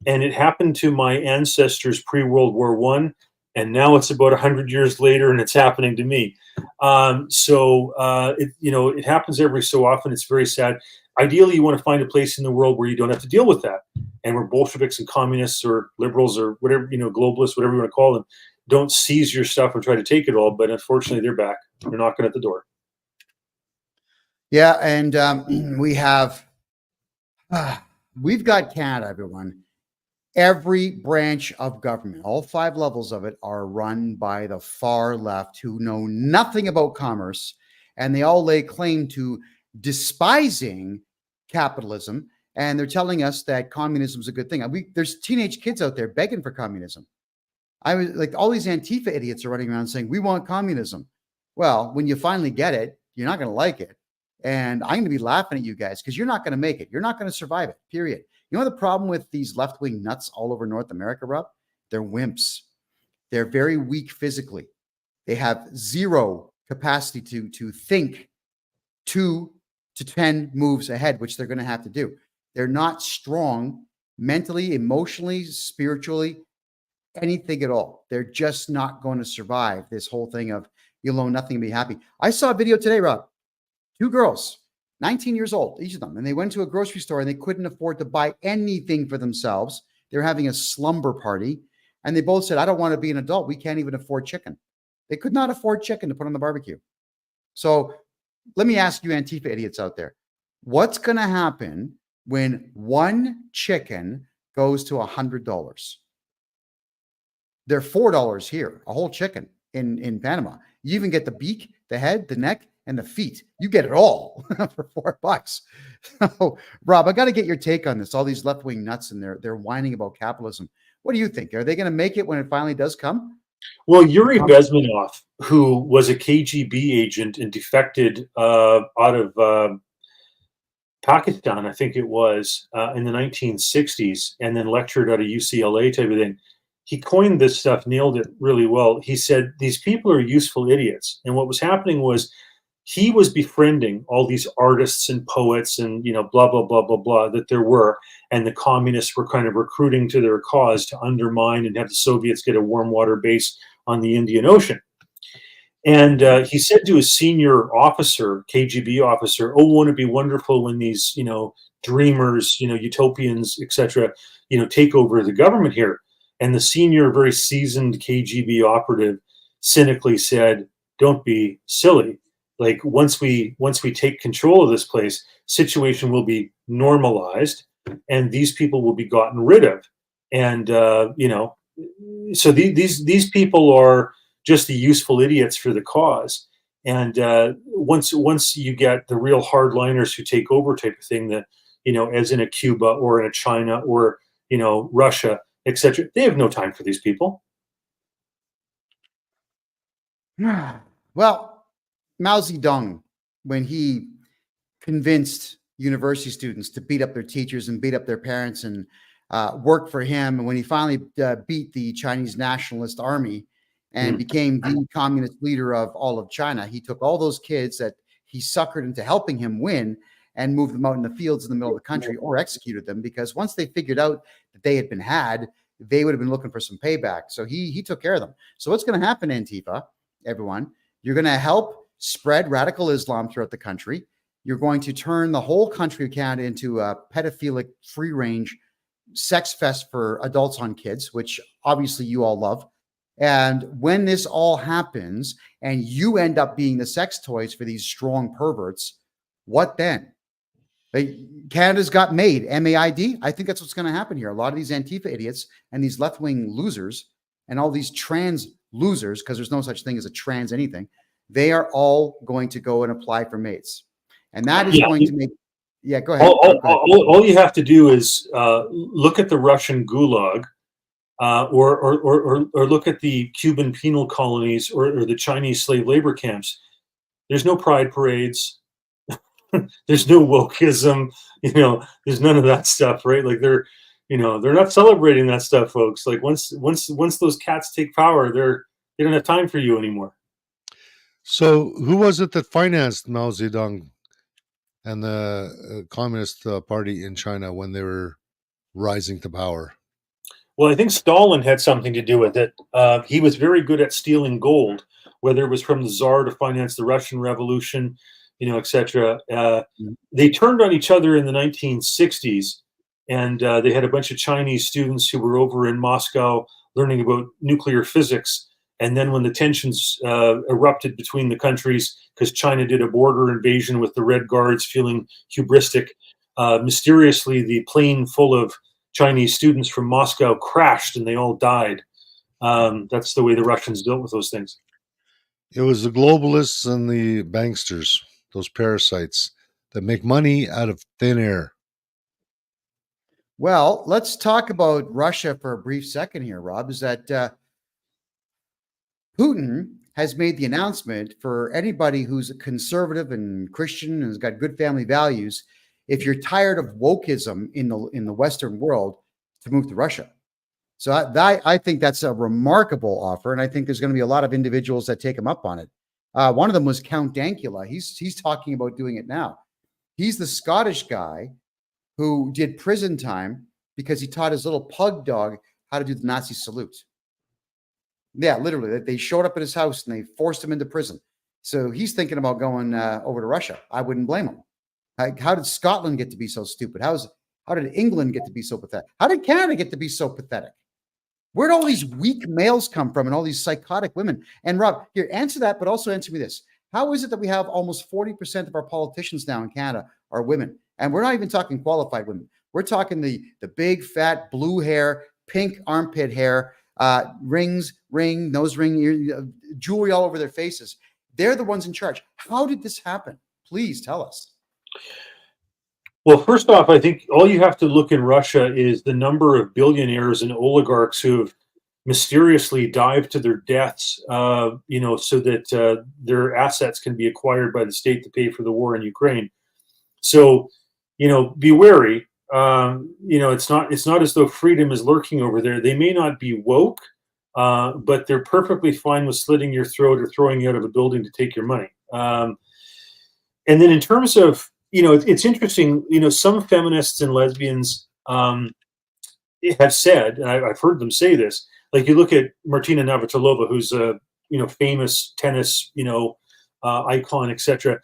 And it happened to my ancestors pre-World War I, and now it's about 100 years later, and it's happening to me. It happens every so often. It's very sad. Ideally, you want to find a place in the world where you don't have to deal with that, and where Bolsheviks and communists or liberals or whatever, globalists, whatever you want to call them, don't seize your stuff and try to take it all. But unfortunately, they're back. They're knocking at the door. Yeah, and we've got Canada, everyone. Every branch of government, all 5 levels of it, are run by the far left who know nothing about commerce, and they all lay claim to despising capitalism, and they're telling us that communism is a good thing. There's teenage kids out there begging for communism. I was like, all these Antifa idiots are running around saying, we want communism. Well, when you finally get it, you're not going to like it. And I'm going to be laughing at you guys because you're not going to make it. You're not going to survive it, period. You know the problem with these left-wing nuts all over North America, Rob? They're wimps. They're very weak physically. They have zero capacity to think 2 to 10 moves ahead, which they're going to have to do. They're not strong mentally, emotionally, spiritually, anything at all. They're just not going to survive this whole thing of you'll own nothing and be happy. I saw a video today, Rob. 2 girls, 19 years old, each of them, and they went to a grocery store and they couldn't afford to buy anything for themselves. They were having a slumber party, and they both said, I don't want to be an adult. We can't even afford chicken. They could not afford chicken to put on the barbecue. So let me ask you, Antifa idiots out there, what's going to happen when 1 chicken goes to $100? They're $4 here, a whole chicken in Panama. You even get the beak, the head, the neck, and the feet. You get it all for $4. So, Rob, I got to get your take on this. All these left-wing nuts, and they're whining about capitalism. What do you think? Are they going to make it when it finally does come? Well, Yuri Bezmenov, who was a KGB agent and defected out of Pakistan, I think it was, in the 1960s, and then lectured out of UCLA type of thing. He coined this stuff, nailed it really well. He said, these people are useful idiots. And what was happening was he was befriending all these artists and poets and, blah, blah, blah, blah, blah, that there were. And the communists were kind of recruiting to their cause to undermine and have the Soviets get a warm water base on the Indian Ocean. And he said to his senior officer, KGB officer, oh, won't it be wonderful when these, dreamers, utopians, etc., take over the government here. And the senior, very seasoned KGB operative cynically said, don't be silly. Like once we take control of this place, situation will be normalized and these people will be gotten rid of. And, so these people are just the useful idiots for the cause. And once you get the real hardliners who take over type of thing, that, as in a Cuba or in a China or, Russia, etc., they have no time for these people. Well, Mao Zedong, when he convinced university students to beat up their teachers and beat up their parents and work for him, and when he finally beat the Chinese nationalist army and became the communist leader of all of China, he took all those kids that he suckered into helping him win and moved them out in the fields in the middle of the country or executed them, because once they figured out that they had been had, they would have been looking for some payback. So he took care of them. So what's going to happen, Antifa, everyone? You're going to help spread radical Islam throughout the country. You're going to turn the whole country of Canada into a pedophilic, free-range sex fest for adults on kids, which obviously you all love. And when this all happens and you end up being the sex toys for these strong perverts, what then? Canada's got made, MAID. I think that's what's going to happen here. A lot of these Antifa idiots and these left-wing losers and all these trans losers, because there's no such thing as a trans anything, they are all going to go and apply for mates. And that is going to make... Yeah, go ahead. All you have to do is look at the Russian gulag or look at the Cuban penal colonies or the Chinese slave labor camps. There's no pride parades. There's no wokeism. There's none of that stuff, right? Like they're not celebrating that stuff, folks. Like once those cats take power, they don't have time for you anymore. So who was it that financed Mao Zedong and the Communist Party in China when they were rising to power? Well, I think Stalin had something to do with it. He was very good at stealing gold, whether it was from the Tsar to finance the Russian Revolution, etc. They turned on each other in the 1960s, and they had a bunch of Chinese students who were over in Moscow learning about nuclear physics. And then when the tensions erupted between the countries, because China did a border invasion with the Red Guards feeling hubristic, mysteriously the plane full of Chinese students from Moscow crashed and they all died. That's the way the Russians dealt with those things. It was the globalists and the banksters, those parasites that make money out of thin air. Well, let's talk about Russia for a brief second here, Rob. Is that Putin has made the announcement for anybody who's a conservative and Christian and has got good family values, if you're tired of wokeism in the Western world, to move to Russia. So I think that's a remarkable offer, and I think there's going to be a lot of individuals that take him up on it. One of them was Count Dankula. He's talking about doing it now. He's the Scottish guy who did prison time because he taught his little pug dog how to do the Nazi salute. Yeah, literally. They showed up at his house and they forced him into prison. So he's thinking about going over to Russia. I wouldn't blame him. How did Scotland get to be so stupid? How did England get to be so pathetic? How did Canada get to be so pathetic? Where'd all these weak males come from and all these psychotic women? And Rob, here, answer that, but also answer me this. How is it that we have almost 40% of our politicians now in Canada are women? And we're not even talking qualified women. We're talking the big, fat, blue hair, pink armpit hair, nose ring, jewelry all over their faces. They're the ones in charge. How did this happen? Please tell us. Well, first off, I think all you have to look in Russia is the number of billionaires and oligarchs who have mysteriously dived to their deaths, so that their assets can be acquired by the state to pay for the war in Ukraine. So, be wary. It's not as though freedom is lurking over there. They may not be woke, but they're perfectly fine with slitting your throat or throwing you out of a building to take your money. And then in terms of, it's interesting, some feminists and lesbians have said, and I've heard them say this, like you look at Martina Navratilova, who's a, famous tennis, icon, etc.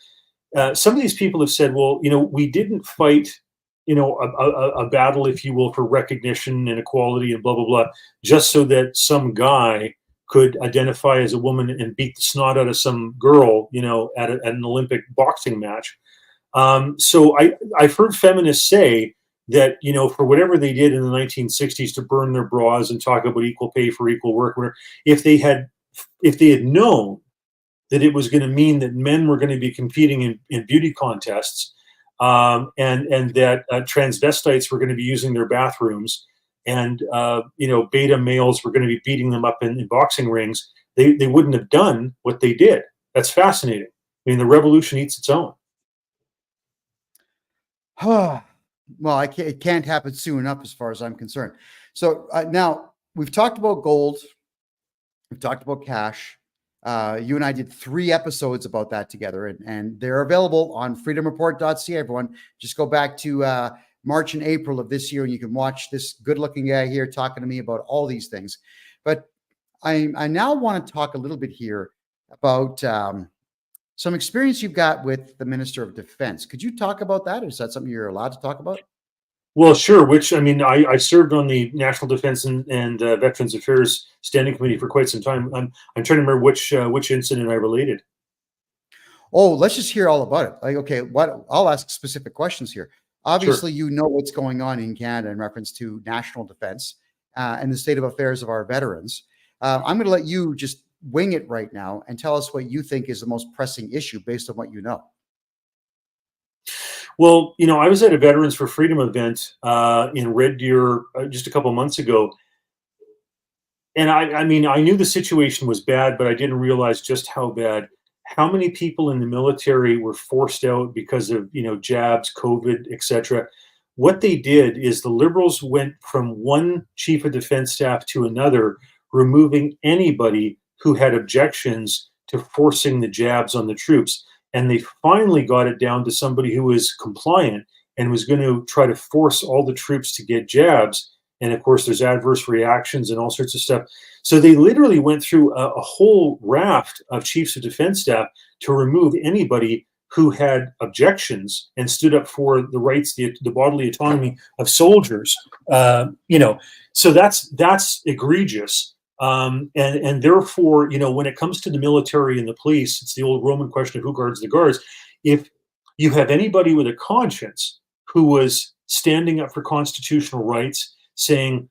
Some of these people have said, well, we didn't fight, a battle, if you will, for recognition and equality and blah, blah, blah, just so that some guy could identify as a woman and beat the snot out of some girl, at an Olympic boxing match. So I've heard feminists say that, for whatever they did in the 1960s to burn their bras and talk about equal pay for equal work, if they had known that it was going to mean that men were going to be competing in beauty contests, and that transvestites were going to be using their bathrooms, and beta males were going to be beating them up in boxing rings, they wouldn't have done what they did. That's fascinating. I mean, the revolution eats its own. Well, it can't happen soon enough as far as I'm concerned. So now we've talked about gold. We've talked about cash. You and I did 3 episodes about that together, and they're available on freedomreport.ca. Everyone, just go back to March and April of this year, and you can watch this good-looking guy here talking to me about all these things. But I now want to talk a little bit here about some experience you've got with the Minister of Defense. Could you talk about that? Is that something you're allowed to talk about? Well, sure. I served on the National Defense and Veterans Affairs Standing Committee for quite some time. I'm trying to remember which incident I related. Oh, let's just hear all about it. Like, okay, I'll ask specific questions here. Obviously, Sure. What's going on in Canada in reference to national defense and the state of affairs of our veterans. I'm going to let you just wing it right now and tell us what you think is the most pressing issue based on what you know. Well, I was at a Veterans for Freedom event in Red Deer just a couple months ago, and I mean, I knew the situation was bad, but I didn't realize just how bad. How many people in the military were forced out because of, jabs, COVID, etc. What they did is the Liberals went from one chief of defense staff to another, removing anybody who had objections to forcing the jabs on the troops. And they finally got it down to somebody who was compliant and was going to try to force all the troops to get jabs. And of course, there's adverse reactions and all sorts of stuff. So they literally went through a whole raft of chiefs of defense staff to remove anybody who had objections and stood up for the rights, the bodily autonomy of soldiers. So that's egregious. And therefore, when it comes to the military and the police, it's the old Roman question of who guards the guards. If you have anybody with a conscience who was standing up for constitutional rights, saying,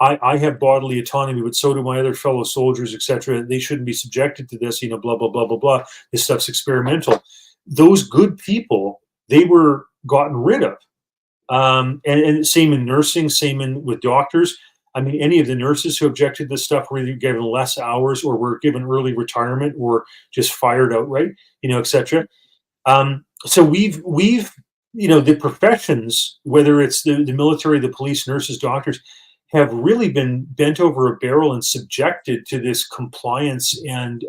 I have bodily autonomy, but so do my other fellow soldiers, etc. They shouldn't be subjected to this, blah, blah, blah, blah, blah. This stuff's experimental. Those good people, they were gotten rid of. And same in nursing, same with doctors. I mean, any of the nurses who objected to this stuff were either given less hours or were given early retirement or just fired outright, etc. So we've the professions, whether it's the military, the police, nurses, doctors, have really been bent over a barrel and subjected to this compliance and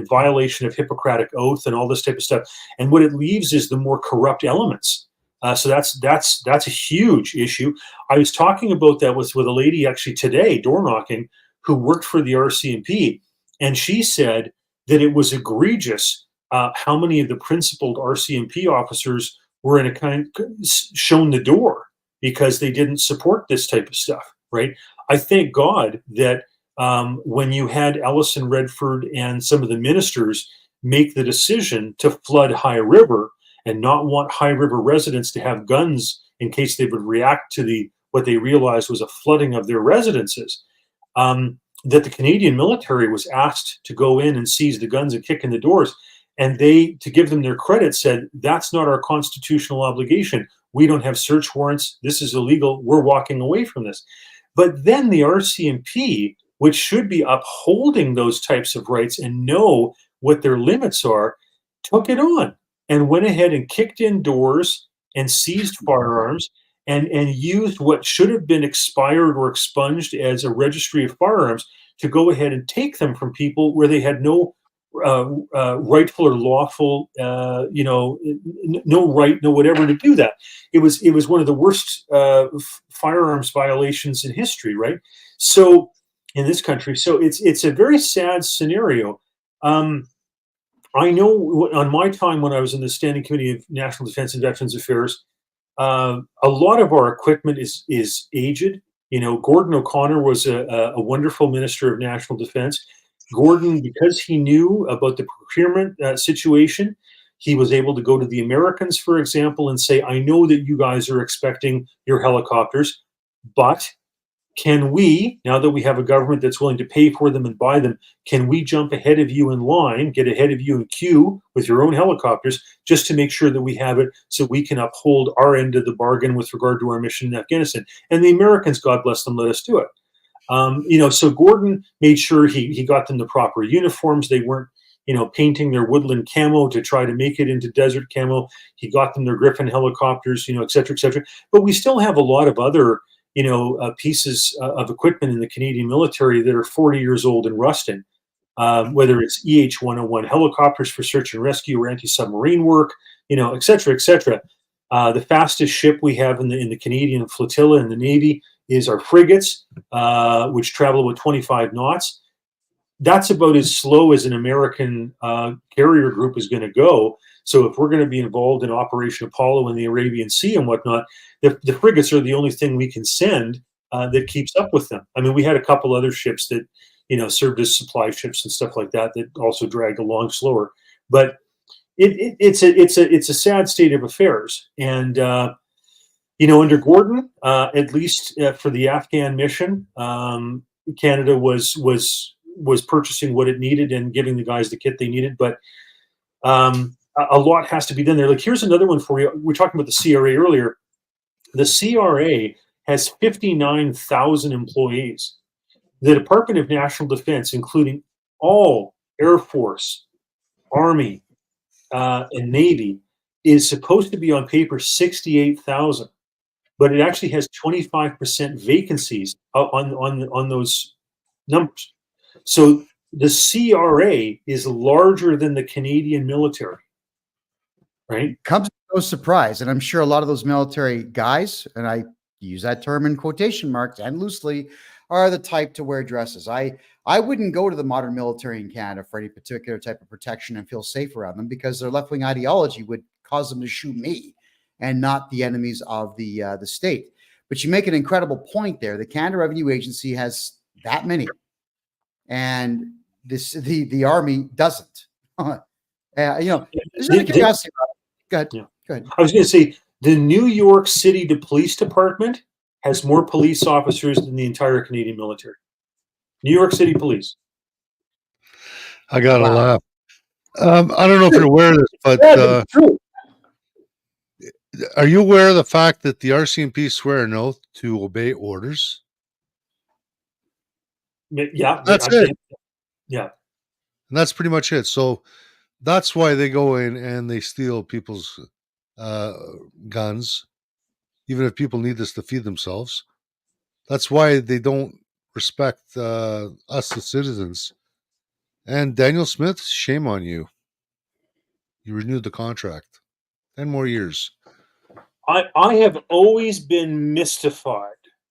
violation of Hippocratic oath and all this type of stuff. And what it leaves is the more corrupt elements. So that's a huge issue. I was talking about that with a lady actually today, door knocking, who worked for the RCMP, and she said that it was egregious how many of the principled RCMP officers were in a kind shown the door because they didn't support this type of stuff, right? I thank God that when you had Ellison Redford and some of the ministers make the decision to flood High River and not want High River residents to have guns in case they would react to what they realized was a flooding of their residences, that the Canadian military was asked to go in and seize the guns and kick in the doors. And they, to give them their credit, said, that's not our constitutional obligation. We don't have search warrants. This is illegal. We're walking away from this. But then the RCMP, which should be upholding those types of rights and know what their limits are, took it on and went ahead and kicked in doors and seized firearms and used what should have been expired or expunged as a registry of firearms to go ahead and take them from people where they had no rightful or lawful, no right, no whatever to do that. It was one of the worst firearms violations in history, right? So in this country, so it's a very sad scenario. I know on my time when I was in the Standing Committee of National Defense and Veterans Affairs, a lot of our equipment is aged. Gordon O'Connor was a wonderful Minister of National Defense. Gordon, because he knew about the procurement situation, he was able to go to the Americans, for example, and say, I know that you guys are expecting your helicopters, but can we, now that we have a government that's willing to pay for them and buy them, can we jump ahead of you in line, get ahead of you in queue with your own helicopters, just to make sure that we have it so we can uphold our end of the bargain with regard to our mission in Afghanistan? And the Americans, God bless them, let us do it. So Gordon made sure he got them the proper uniforms. They weren't, painting their woodland camo to try to make it into desert camo. He got them their Griffin helicopters, et cetera, et cetera. But we still have a lot of other, pieces of equipment in the Canadian military that are 40 years old and rusting, whether it's EH-101 helicopters for search and rescue or anti-submarine work, et cetera, et cetera. The fastest ship we have in the Canadian flotilla in the Navy is our frigates, which travel with 25 knots. That's about as slow as an American carrier group is going to go. So if we're going to be involved in Operation Apollo in the Arabian Sea and whatnot, the frigates are the only thing we can send that keeps up with them. I mean, we had a couple other ships that, served as supply ships and stuff like that also dragged along slower. But it's a sad state of affairs. And under Gordon, at least for the Afghan mission, Canada was purchasing what it needed and giving the guys the kit they needed. But a lot has to be done there. Like, here's another one for you. We were talking about the CRA earlier. The CRA has 59,000 employees. the Department of National Defense, including all Air Force, Army, and Navy, is supposed to be on paper 68,000, but it actually has 25% vacancies on those numbers. So the CRA is larger than the Canadian military, right? Comes as no surprise, and I'm sure a lot of those military guys, and I use that term in quotation marks and loosely, are the type to wear dresses. I wouldn't go to the modern military in Canada for any particular type of protection and feel safe around them, because their left-wing ideology would cause them to shoot me and not the enemies of the state. But you make an incredible point there. The Canada Revenue Agency has that many, and the Army doesn't. There's another curiosity about it. Go ahead. Yeah. Go ahead. I was going to say the New York City Police Department has more police officers than the entire Canadian military. New York City Police. I gotta Wow. laugh. I don't know if you're aware of this, but Yeah, true. are you aware of the fact that the RCMP swear an oath to obey orders? Yeah, That's it. Yeah, And that's pretty much it. So that's why they go in and they steal people's guns, even if people need this to feed themselves. That's why they don't respect us, the citizens. And Daniel Smith, shame on you. You renewed the contract. 10 more years. I have always been mystified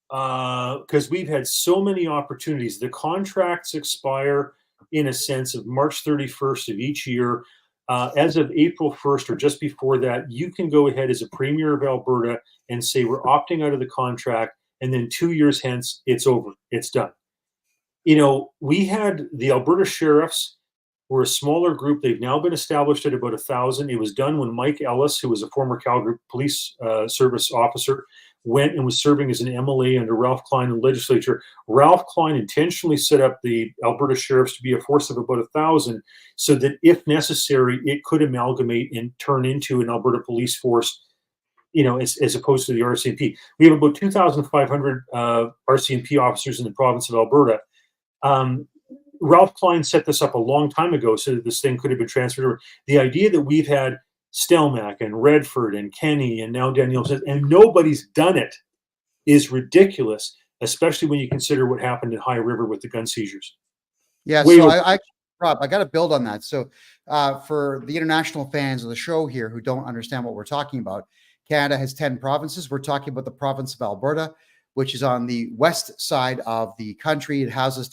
because we've had so many opportunities. The contracts expire in a sense of March 31st of each year. As of April 1st or just before that, you can go ahead as a premier of Alberta and say we're opting out of the contract, and then 2 years hence, it's over. It's done. We had the Alberta sheriffs were a smaller group. They've now been established at about 1,000. It was done when Mike Ellis, who was a former Calgary police service officer, went and was serving as an MLA under Ralph Klein in the legislature. Ralph Klein intentionally set up the Alberta sheriffs to be a force of about 1,000 so that if necessary, it could amalgamate and turn into an Alberta police force, as opposed to the RCMP. We have about 2,500 RCMP officers in the province of Alberta. Ralph Klein set this up a long time ago so that this thing could have been transferred over. The idea that we've had Stelmach and Redford and Kenny and now Danielle says, and nobody's done it, is ridiculous, especially when you consider what happened in High River with the gun seizures. Yeah, so Rob, I got to build on that. So for the international fans of the show here who don't understand what we're talking about, Canada has 10 provinces. We're talking about the province of Alberta, which is on the west side of the country. It houses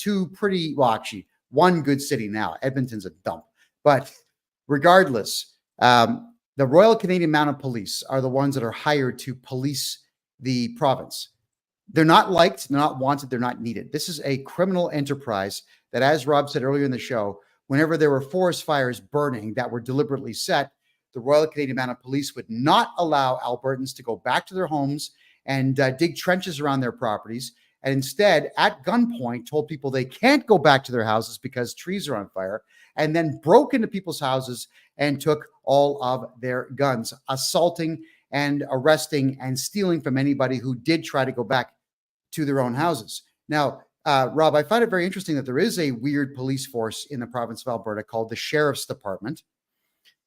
actually one good city now. Edmonton's a dump. But regardless, the Royal Canadian Mounted Police are the ones that are hired to police the province. They're not liked, they're not wanted, they're not needed. This is a criminal enterprise that, as Rob said earlier in the show, whenever there were forest fires burning that were deliberately set, the Royal Canadian Mounted Police would not allow Albertans to go back to their homes and dig trenches around their properties, and instead, at gunpoint, told people they can't go back to their houses because trees are on fire, and then broke into people's houses and took all of their guns, assaulting and arresting and stealing from anybody who did try to go back to their own houses. Now, Rob, I find it very interesting that there is a weird police force in the province of Alberta called the Sheriff's Department.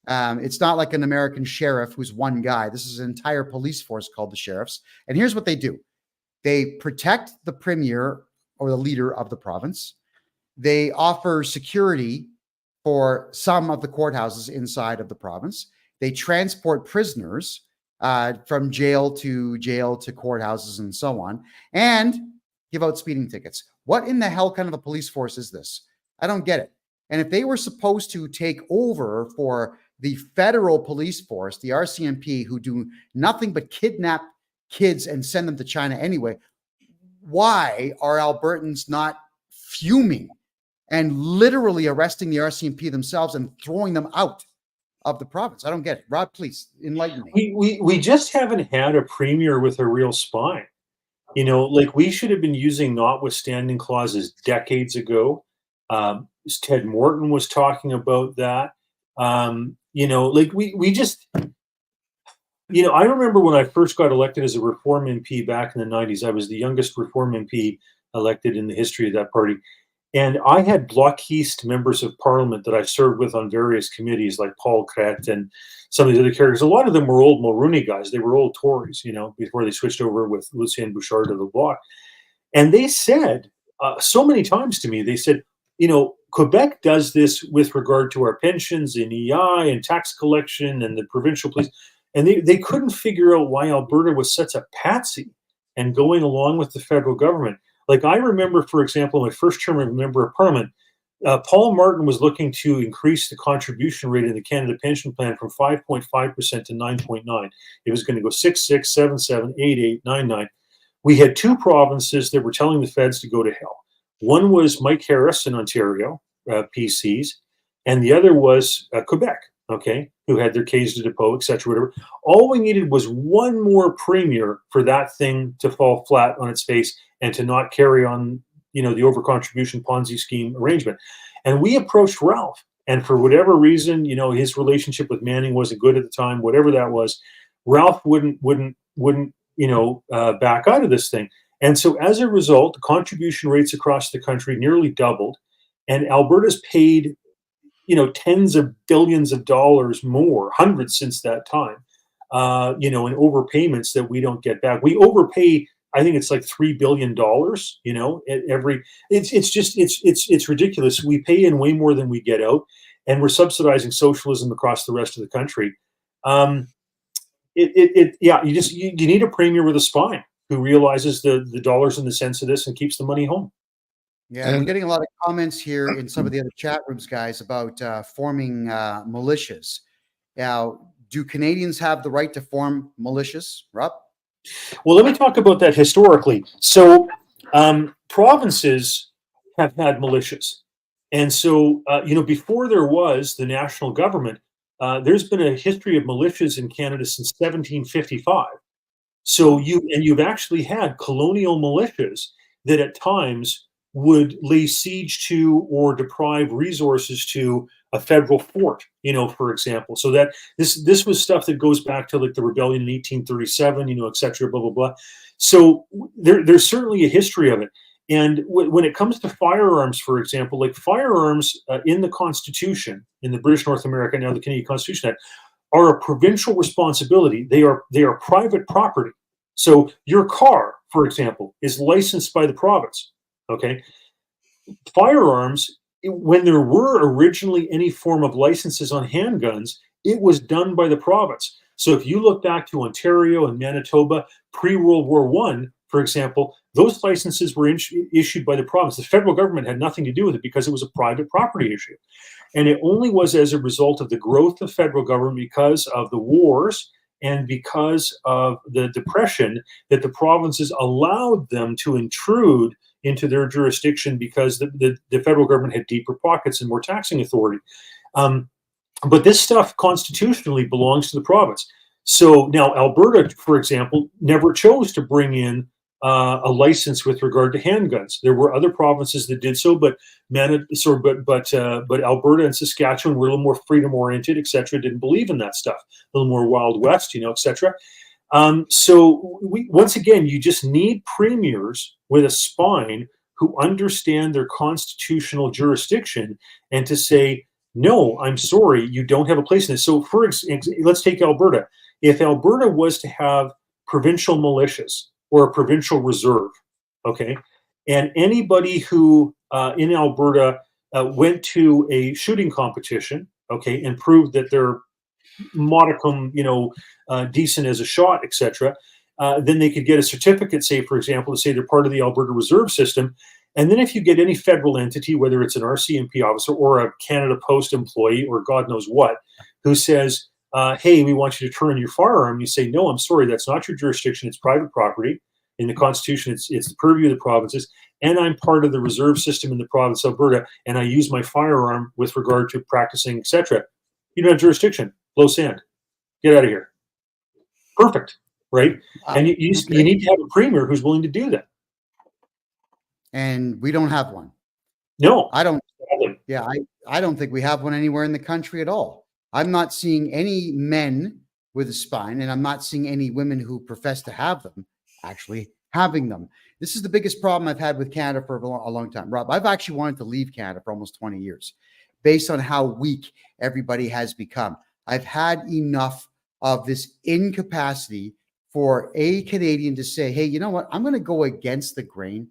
It's not like an American sheriff who's one guy. This is an entire police force called the Sheriffs. And here's what they do. They protect the premier or the leader of the province. They offer security for some of the courthouses inside of the province. They transport prisoners from jail to courthouses and so on, and give out speeding tickets. What in the hell kind of a police force is this? I don't get it. And if they were supposed to take over for the federal police force, the RCMP, who do nothing but kidnap kids and send them to China anyway, why are Albertans not fuming and literally arresting the RCMP themselves and throwing them out of the province? I don't get it. Rob, please enlighten me. We just haven't had a premier with a real spine. We should have been using notwithstanding clauses decades ago. Ted Morton was talking about that. We just, I remember when I first got elected as a Reform MP back in the 90s, I was the youngest Reform MP elected in the history of that party. And I had Bloc East members of parliament that I served with on various committees, like Paul Crett and some of these other characters. A lot of them were old Mulroney guys. They were old Tories, before they switched over with Lucien Bouchard to the Bloc. And they said so many times to me, they said, Quebec does this with regard to our pensions and EI and tax collection and the provincial police. And they couldn't figure out why Alberta was such a patsy and going along with the federal government. Like I remember, for example, my first term as a member of parliament, Paul Martin was looking to increase the contribution rate in the Canada Pension Plan from 5.5% to 9.9. It was going to go 6.6, 7.7, 8.8, 9.9. We had two provinces that were telling the feds to go to hell. One was Mike Harris in Ontario, PCs, and the other was Quebec, who had their Caisse de dépôt, et cetera, whatever. All we needed was one more premier for that thing to fall flat on its face and to not carry on, the overcontribution Ponzi scheme arrangement. And we approached Ralph, and for whatever reason, his relationship with Manning wasn't good at the time, whatever that was. Ralph wouldn't back out of this thing. And so as a result, the contribution rates across the country nearly doubled, and Alberta's paid, tens of billions of dollars more, hundreds since that time, in overpayments that we don't get back. We overpay, I think it's like $3 billion, it's ridiculous. We pay in way more than we get out, and we're subsidizing socialism across the rest of the country. You need a premier with a spine who realizes the dollars and the cents of this and keeps the money home. Yeah, we're getting a lot of comments here in some of the other chat rooms, guys, about forming militias. Now, do Canadians have the right to form militias, Rob? Well, let me talk about that historically. So, provinces have had militias. And so, before there was the national government, there's been a history of militias in Canada since 1755. So you've actually had colonial militias that at times would lay siege to or deprive resources to a federal fort, for example. So that this was stuff that goes back to like the rebellion in 1837, et cetera, blah, blah, blah. So there's certainly a history of it. And when it comes to firearms, for example, like firearms in the Constitution, in the British North America, now the Canadian Constitution Act, are a provincial responsibility. They are private property. So your car, for example, is licensed by the province. Okay. Firearms, when there were originally any form of licenses on handguns, it was done by the province. So if you look back to Ontario and Manitoba pre-World War I, for example, those licenses were issued by the province. The federal government had nothing to do with it because it was a private property issue. And it only was as a result of the growth of federal government, because of the wars and because of the Depression, that the provinces allowed them to intrude into their jurisdiction, because the federal government had deeper pockets and more taxing authority. But this stuff constitutionally belongs to the province. So now Alberta, for example, never chose to bring in a license with regard to handguns. There were other provinces that did so, but Alberta and Saskatchewan were a little more freedom oriented, et cetera, didn't believe in that stuff, a little more Wild West, et cetera. So once again, you just need premiers with a spine who understand their constitutional jurisdiction and to say, no, I'm sorry, you don't have a place in this. So for example, let's take Alberta. If Alberta was to have provincial militias or a provincial reserve, okay, and anybody who in Alberta went to a shooting competition, okay, and proved that they're modicum, decent as a shot, etc., then they could get a certificate, say, for example, to say they're part of the Alberta Reserve System. And then if you get any federal entity, whether it's an RCMP officer or a Canada Post employee or God knows what, who says, hey, we want you to turn your firearm, you say, no, I'm sorry, that's not your jurisdiction, it's private property. In the Constitution, it's the purview of the provinces, and I'm part of the reserve system in the province of Alberta, and I use my firearm with regard to practicing, etc. You don't have jurisdiction. Blow sand. Get out of here. Perfect, right? And you need to have a premier who's willing to do that. And we don't have one. No, I don't. Yeah, I don't think we have one anywhere in the country at all. I'm not seeing any men with a spine, and I'm not seeing any women who profess to have them actually having them. This is the biggest problem I've had with Canada for a long time. Rob, I've actually wanted to leave Canada for almost 20 years based on how weak everybody has become. I've had enough of this incapacity for a Canadian to say, hey, you know what? I'm going to go against the grain,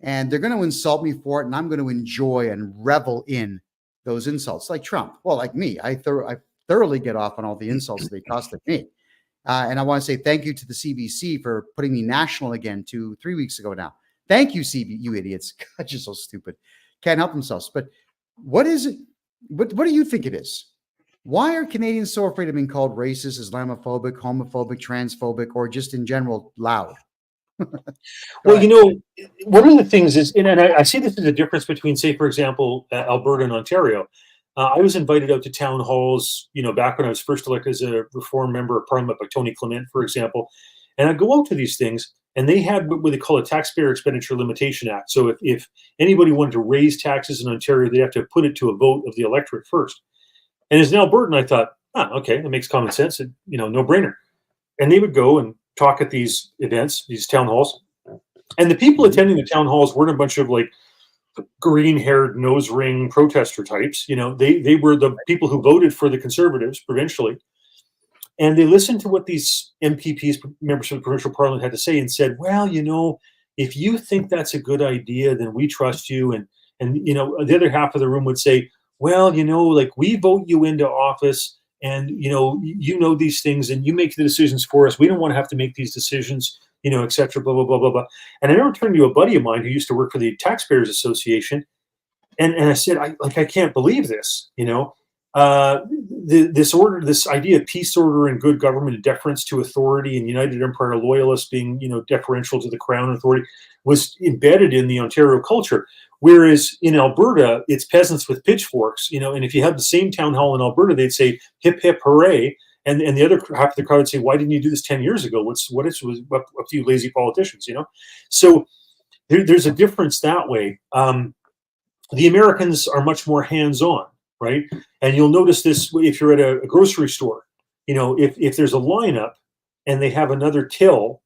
and they're going to insult me for it, and I'm going to enjoy and revel in those insults. Like Trump. Well, like me, I thoroughly get off on all the insults they costed me. And I want to say thank you to the CBC for putting me national again 3 weeks ago now. Thank you, CB, you idiots. God, you're so stupid. Can't help themselves. But what is it? What do you think it is? Why are Canadians so afraid of being called racist, Islamophobic, homophobic, transphobic, or just in general loud? Well, one of the things is, and I see this as a difference between, say, for example, Alberta and Ontario. I was invited out to town halls, back when I was first elected as a Reform member of Parliament by Tony Clement, for example. And I'd go out to these things, and they had what they call a Taxpayer Expenditure Limitation Act. So if anybody wanted to raise taxes in Ontario, they'd have to put it to a vote of the electorate first. And as an Albertan, I thought, okay, that makes common sense, and, no brainer. And they would go and talk at these events, these town halls. And the people attending the town halls weren't a bunch of like green-haired nose ring protester types. They were the people who voted for the Conservatives provincially, and they listened to what these MPPs, members of the provincial parliament, had to say, and said, well, if you think that's a good idea, then we trust you. And the other half of the room would say, well, like, we vote you into office, and these things, and you make the decisions for us. We don't want to have to make these decisions, et cetera, blah, blah, blah, blah, blah. And I remember turning to a buddy of mine who used to work for the Taxpayers Association, and I said, I can't believe this, this idea of peace, order, and good government, and deference to authority, and United Empire Loyalists being, deferential to the Crown authority, was embedded in the Ontario culture. Whereas in Alberta, it's peasants with pitchforks, and if you had the same town hall in Alberta, they'd say, hip, hip, hooray. And the other half of the crowd would say, why didn't you do this 10 years ago? What up to you lazy politicians, So there's a difference that way. The Americans are much more hands-on, right? And you'll notice this if you're at a grocery store. If there's a lineup and they have another till,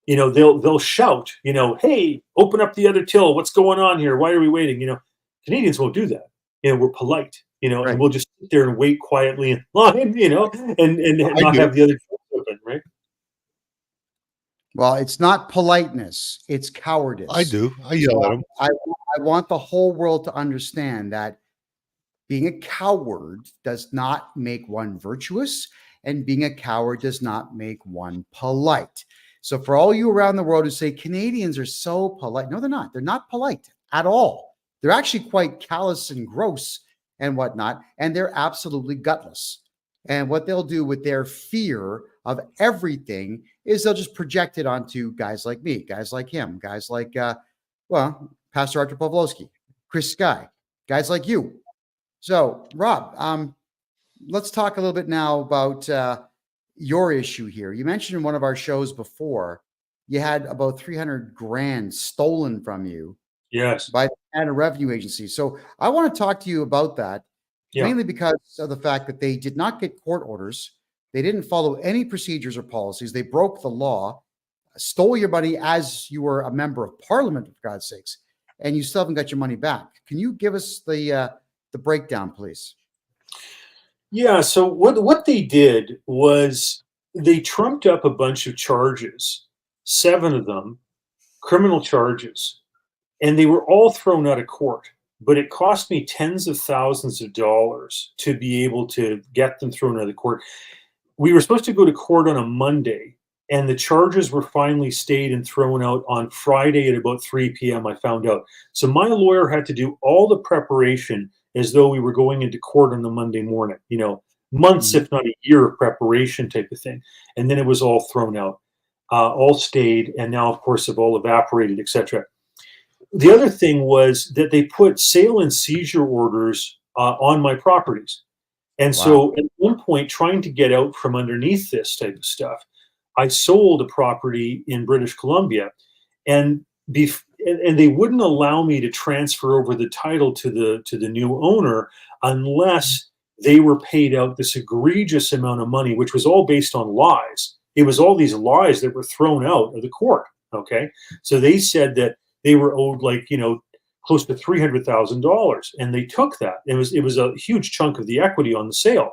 they'll shout, hey, open up the other till. What's going on here? Why are we waiting? Canadians won't do that. We're polite, right. And we'll just sit there and wait quietly in line, and not have the other till open, right? Well, it's not politeness, it's cowardice. I do. I yell at them. I want the whole world to understand that being a coward does not make one virtuous, and being a coward does not make one polite. So for all you around the world who say Canadians are so polite, no, they're not. They're not polite at all. They're actually quite callous and gross and whatnot, and they're absolutely gutless. And what they'll do with their fear of everything is they'll just project it onto guys like me, guys like him, guys like, Pastor Arthur Pawlowski, Chris Sky, guys like you. So, Rob, let's talk a little bit now about your issue here. You mentioned in one of our shows before, you had about 300 grand stolen from you. Yes. By the Canada Revenue Agency. So I want to talk to you about that, mainly because of the fact that they did not get court orders. They didn't follow any procedures or policies. They broke the law, stole your money as you were a member of Parliament, for God's sakes, and you still haven't got your money back. Can you give us the breakdown, please? Yeah. So what they did was they trumped up a bunch of charges, 7 of them, criminal charges, and they were all thrown out of court. But it cost me tens of thousands of dollars to be able to get them thrown out of the court. We were supposed to go to court on a Monday, and the charges were finally stayed and thrown out on Friday at about 3 p.m. I found out. So my lawyer had to do all the preparation as though we were going into court on the Monday morning, months, if not a year of preparation type of thing. And then it was all thrown out, all stayed, and now, of course, have all evaporated, etc. The other thing was that they put sale and seizure orders on my properties. And so at one point, trying to get out from underneath this type of stuff, I sold a property in British Columbia, and they wouldn't allow me to transfer over the title to the new owner unless they were paid out this egregious amount of money, which was all based on lies. It was all these lies that were thrown out of the court. Okay. So they said that they were owed like, close to $300,000, and they took that. It was a huge chunk of the equity on the sale.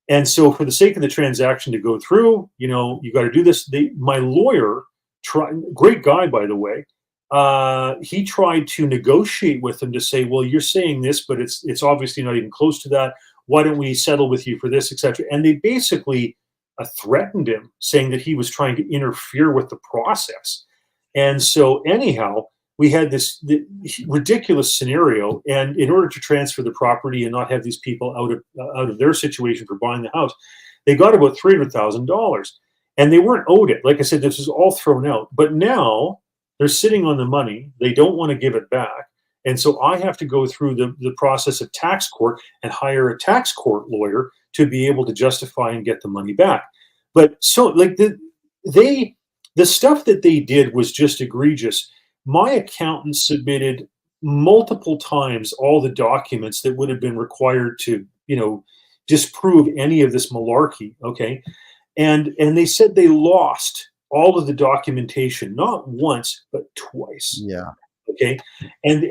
And so for the sake of the transaction to go through, you got to do this. My lawyer, great guy, by the way, he tried to negotiate with them to say, well, you're saying this, but it's obviously not even close to that. Why don't we settle with you for this, etc. And they basically threatened him, saying that he was trying to interfere with the process. And so anyhow, we had this ridiculous scenario, and in order to transfer the property and not have these people out of their situation for buying the house, they got about $300,000, and they weren't owed it. Like I said, this was all thrown out. But now they're sitting on the money. They don't want to give it back, and so I have to go through the process of tax court and hire a tax court lawyer to be able to justify and get the money back. But so like the stuff that they did was just egregious. My accountant submitted multiple times all the documents that would have been required to, disprove any of this malarkey. Okay. And they said they lost all of the documentation, not once, but twice. Yeah. Okay. And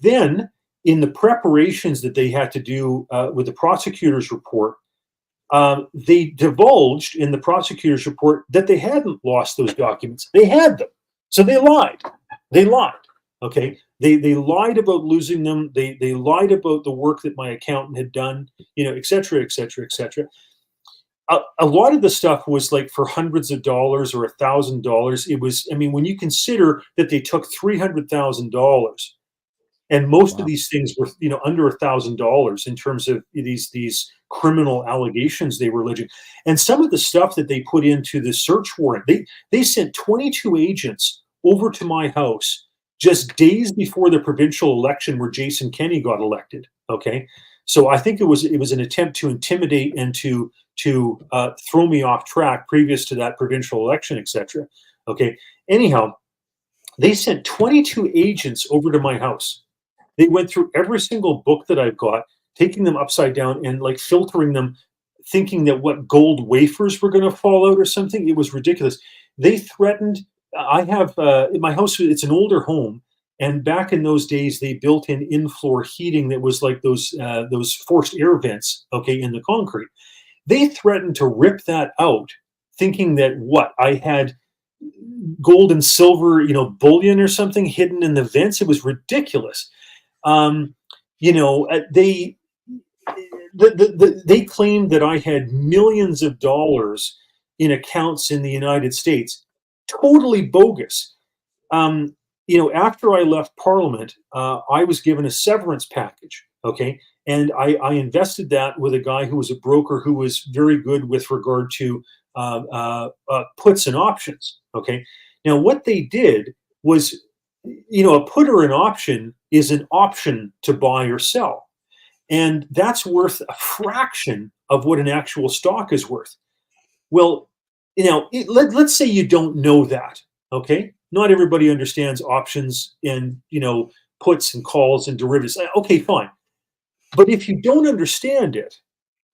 then in the preparations that they had to do with the prosecutor's report, they divulged in the prosecutor's report that they hadn't lost those documents. They had them. So they lied. They lied. Okay. They lied about losing them. They lied about the work that my accountant had done, et cetera, et cetera, et cetera. A lot of the stuff was like for hundreds of dollars or $1,000. It was, when you consider that they took $300,000, and most of these things were, under $1,000 in terms of these criminal allegations they were alleging. And some of the stuff that they put into the search warrant, they sent 22 agents over to my house just days before the provincial election where Jason Kenney got elected. Okay. So I think it was an attempt to intimidate and to throw me off track previous to that provincial election, etc. Okay. Anyhow, they sent 22 agents over to my house. They went through every single book that I've got, taking them upside down and like filtering them, thinking that what gold wafers were going to fall out or something. It was ridiculous. They threatened. I have in my house, it's an older home, and back in those days, they built in floor heating that was like those forced air vents, okay, in the concrete. They threatened to rip that out, thinking that I had gold and silver, bullion or something hidden in the vents. It was ridiculous. They claimed that I had millions of dollars in accounts in the United States. Totally bogus. After I left Parliament, I was given a severance package. Okay. And I invested that with a guy who was a broker who was very good with regard to puts and options. Okay. Now, what they did was, a put or an option is an option to buy or sell. And that's worth a fraction of what an actual stock is worth. Well, let's say you don't know that. Okay. Not everybody understands options and, puts and calls and derivatives. Okay, fine. But if you don't understand it,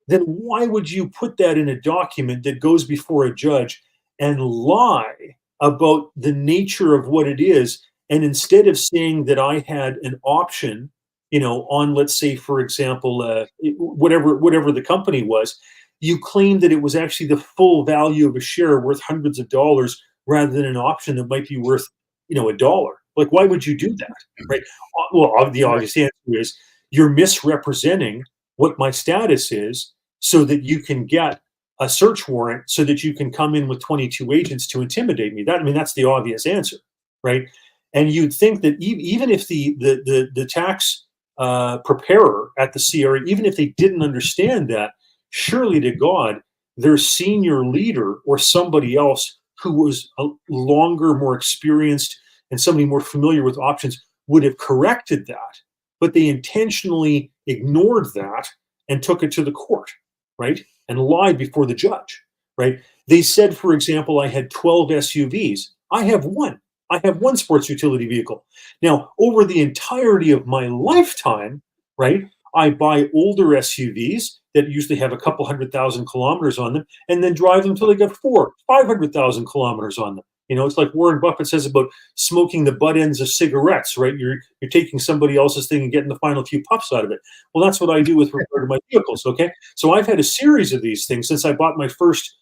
then why would you put that in a document that goes before a judge and lie about the nature of what it is? And instead of saying that I had an option, on, let's say, for example, whatever the company was, you claim that it was actually the full value of a share worth hundreds of dollars rather than an option that might be worth, $1. Like, why would you do that? Right. Well, the obvious answer is you're misrepresenting what my status is so that you can get a search warrant so that you can come in with 22 agents to intimidate me. That's the obvious answer. Right. And you'd think that even if the tax preparer at the CRA, even if they didn't understand that, surely to God, their senior leader or somebody else who was a longer, more experienced, and somebody more familiar with options would have corrected that. But they intentionally ignored that and took it to the court, right? And lied before the judge, right? They said, for example, I had 12 SUVs. I have one. I have one sports utility vehicle. Now, over the entirety of my lifetime, right, I buy older SUVs that usually have a couple 100,000 kilometers on them and then drive them until they got 500,000 kilometers on them. You know, it's like Warren Buffett says about smoking the butt ends of cigarettes, right? You're taking somebody else's thing and getting the final few puffs out of it. Well, that's what I do with regard to my vehicles. Okay, so I've had a series of these things since I bought my first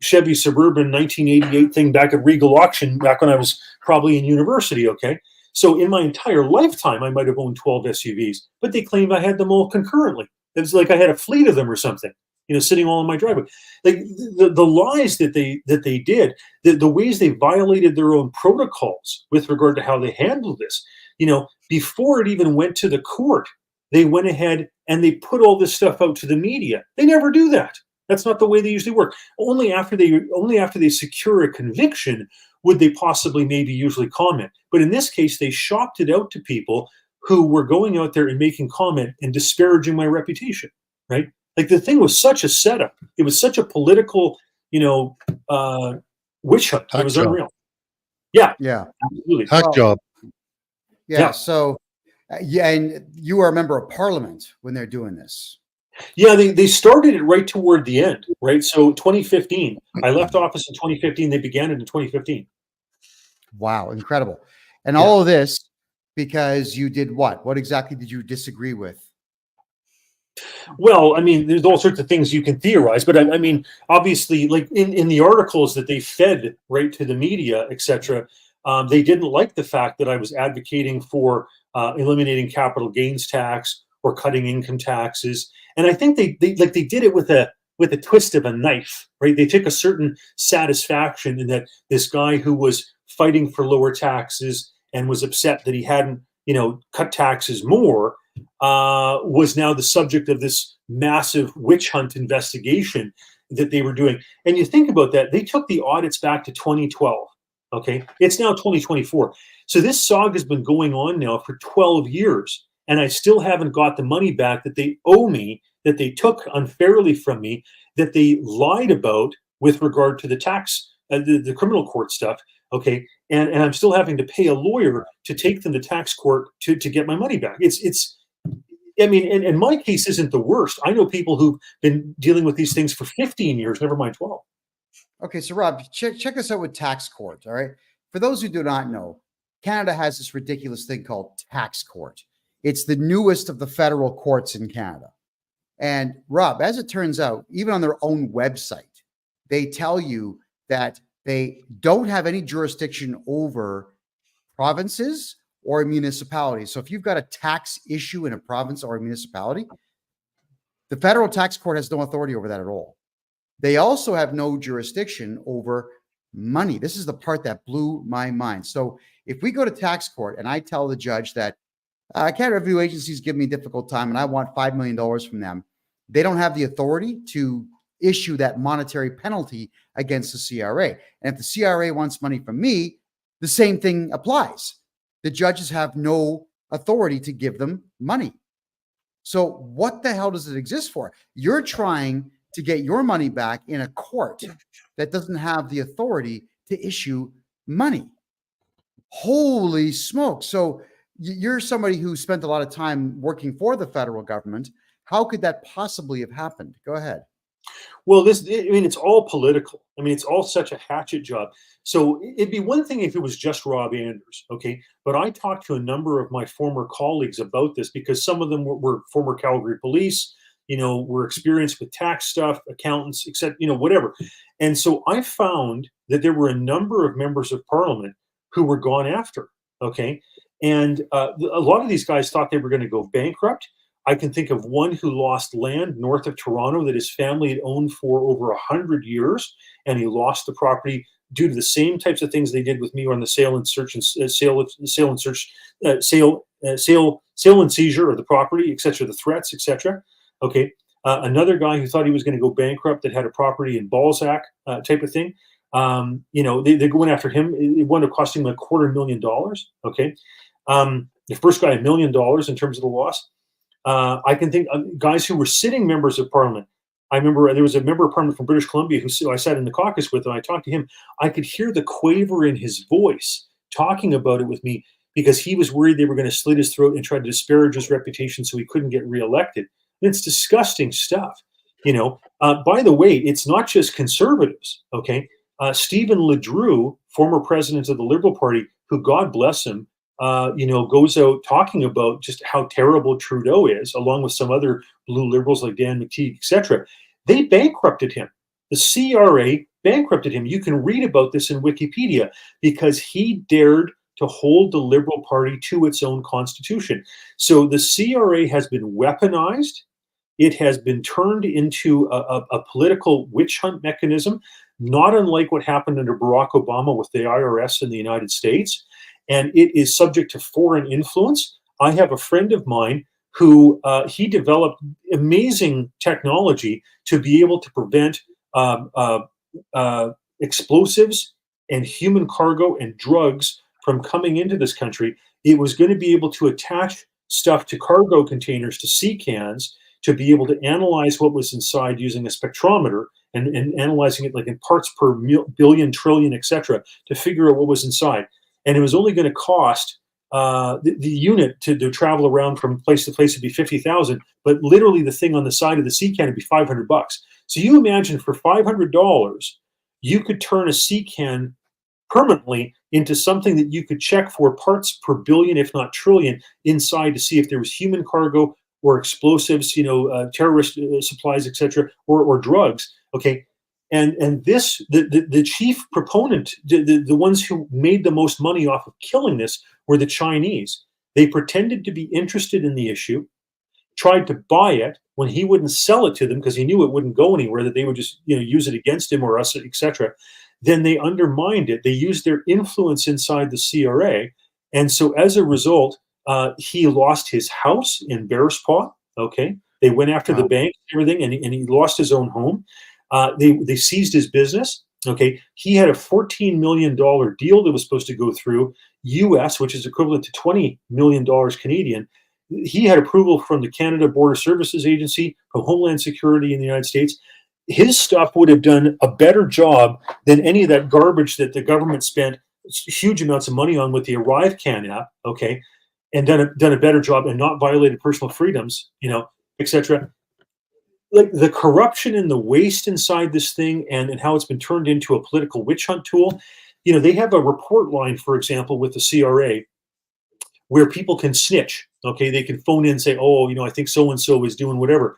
Chevy Suburban 1988 thing back at Regal Auction, back when I was probably in university. Okay, so in my entire lifetime, I might have owned 12 SUVs, but they claim I had them all concurrently. It's like I had a fleet of them or something, you know, sitting all in my driveway. Like the lies that they did, the ways they violated their own protocols with regard to how they handled this. You know, before it even went to the court, they went ahead and they put all this stuff out to the media. They never do that. That's not the way they usually work. Only after they secure a conviction would they possibly maybe usually comment. But in this case, they shopped it out to people who were going out there and making comment and disparaging my reputation, right? Like the thing was such a setup. It was such a political, you know, witch hunt. It was unreal. Yeah. Yeah. Absolutely. Hack job. Yeah. So, and you are a member of parliament when they're doing this. Yeah, they started it right toward the end, right? So 2015, I left office in 2015. They began it in 2015. Wow, incredible. And all of this because you did what? What exactly did you disagree with? Well, I mean, there's all sorts of things you can theorize, but I mean, obviously, like in the articles that they fed right to the media, etc., they didn't like the fact that I was advocating for eliminating capital gains tax or cutting income taxes. And I think they did it with a twist of a knife, right? They took a certain satisfaction in that this guy who was fighting for lower taxes and was upset that he hadn't, you know, cut taxes more, was now the subject of this massive witch hunt investigation that they were doing. And you think about that, they took the audits back to 2012. Okay, it's now 2024. So this saga has been going on now for 12 years. And I still haven't got the money back that they owe me, that they took unfairly from me, that they lied about with regard to the tax, the criminal court stuff. Okay, and I'm still having to pay a lawyer to take them to tax court to get my money back. It's I mean, and my case isn't the worst. I know people who've been dealing with these things for 15 years, never mind 12. Okay, so Rob, check us out with tax court. All right, for those who do not know, Canada has this ridiculous thing called tax court. It's the newest of the federal courts in Canada. And Rob, as it turns out, even on their own website, they tell you that they don't have any jurisdiction over provinces or municipalities. So if you've got a tax issue in a province or a municipality, the federal tax court has no authority over that at all. They also have no jurisdiction over money. This is the part that blew my mind. So if we go to tax court and I tell the judge that Canada Revenue Agency's giving me a difficult time and I want $5 million from them, they don't have the authority to issue that monetary penalty against the CRA. And if the CRA wants money from me, the same thing applies. The judges have no authority to give them money. So what the hell does it exist for? You're trying to get your money back in a court that doesn't have the authority to issue money. Holy smoke. So you're somebody who spent a lot of time working for the federal government. How could that possibly have happened? Go ahead. Well, it's all political. I mean, it's all such a hatchet job. So it'd be one thing if it was just Rob Anders, okay? But I talked to a number of my former colleagues about this because some of them were former Calgary police, you know, were experienced with tax stuff, accountants, except, you know, whatever. And so I found that there were a number of members of parliament who were gone after, okay? And a lot of these guys thought they were going to go bankrupt. I can think of one who lost land north of Toronto that his family had owned for over 100 years, and he lost the property due to the same types of things they did with me on the sale and seizure of the property, etc., the threats, etc. Okay, another guy who thought he was going to go bankrupt that had a property in Balzac, type of thing. You know, they're going after him. It wound up costing him $250,000. Okay, the first guy $1 million in terms of the loss. I can think of guys who were sitting members of parliament. I remember there was a member of parliament from British Columbia who I sat in the caucus with, and I talked to him. I could hear the quaver in his voice talking about it with me because he was worried they were going to slit his throat and try to disparage his reputation so he couldn't get reelected. And it's disgusting stuff, you know. By the way, it's not just conservatives, okay? Stephen LeDrew, former president of the Liberal Party, who, God bless him, goes out talking about just how terrible Trudeau is, along with some other blue liberals like Dan McTeague, etc. They bankrupted him. The CRA bankrupted him. You can read about this in Wikipedia because he dared to hold the Liberal Party to its own constitution. So the CRA has been weaponized. It has been turned into a political witch hunt mechanism, not unlike what happened under Barack Obama with the IRS in the United States. And it is subject to foreign influence. I have a friend of mine who he developed amazing technology to be able to prevent explosives and human cargo and drugs from coming into this country. It was going to be able to attach stuff to cargo containers, to sea cans, to be able to analyze what was inside using a spectrometer and analyzing it like in parts per billion, trillion, etc., to figure out what was inside. And it was only going to cost the unit to travel around from place to place would be $50,000, but literally the thing on the side of the sea can would be $500. So you imagine for $500, you could turn a sea can permanently into something that you could check for parts per billion, if not trillion, inside to see if there was human cargo or explosives, terrorist supplies, etc., or drugs. Okay, and this the chief proponent, the ones who made the most money off of killing this were the Chinese. They pretended to be interested in the issue, tried to buy it when he wouldn't sell it to them because he knew it wouldn't go anywhere, that they would just use it against him or us, etc. Then they undermined it. They used their influence inside the CRA, and so as a result, he lost his house in Bearspaw. Okay, they went after the bank and everything, and he lost his own home. They seized his business. Okay, he had a $14 million deal that was supposed to go through US, which is equivalent to $20 million Canadian. He had approval from the Canada Border Services Agency, from Homeland Security in the United States. His stuff would have done a better job than any of that garbage that the government spent huge amounts of money on with the ArriveCan app. Okay, and done a better job and not violated personal freedoms, etc. Like the corruption and the waste inside this thing and how it's been turned into a political witch hunt tool. They have a report line, for example, with the CRA where people can snitch. Okay, they can phone in and say, I think so-and-so is doing whatever.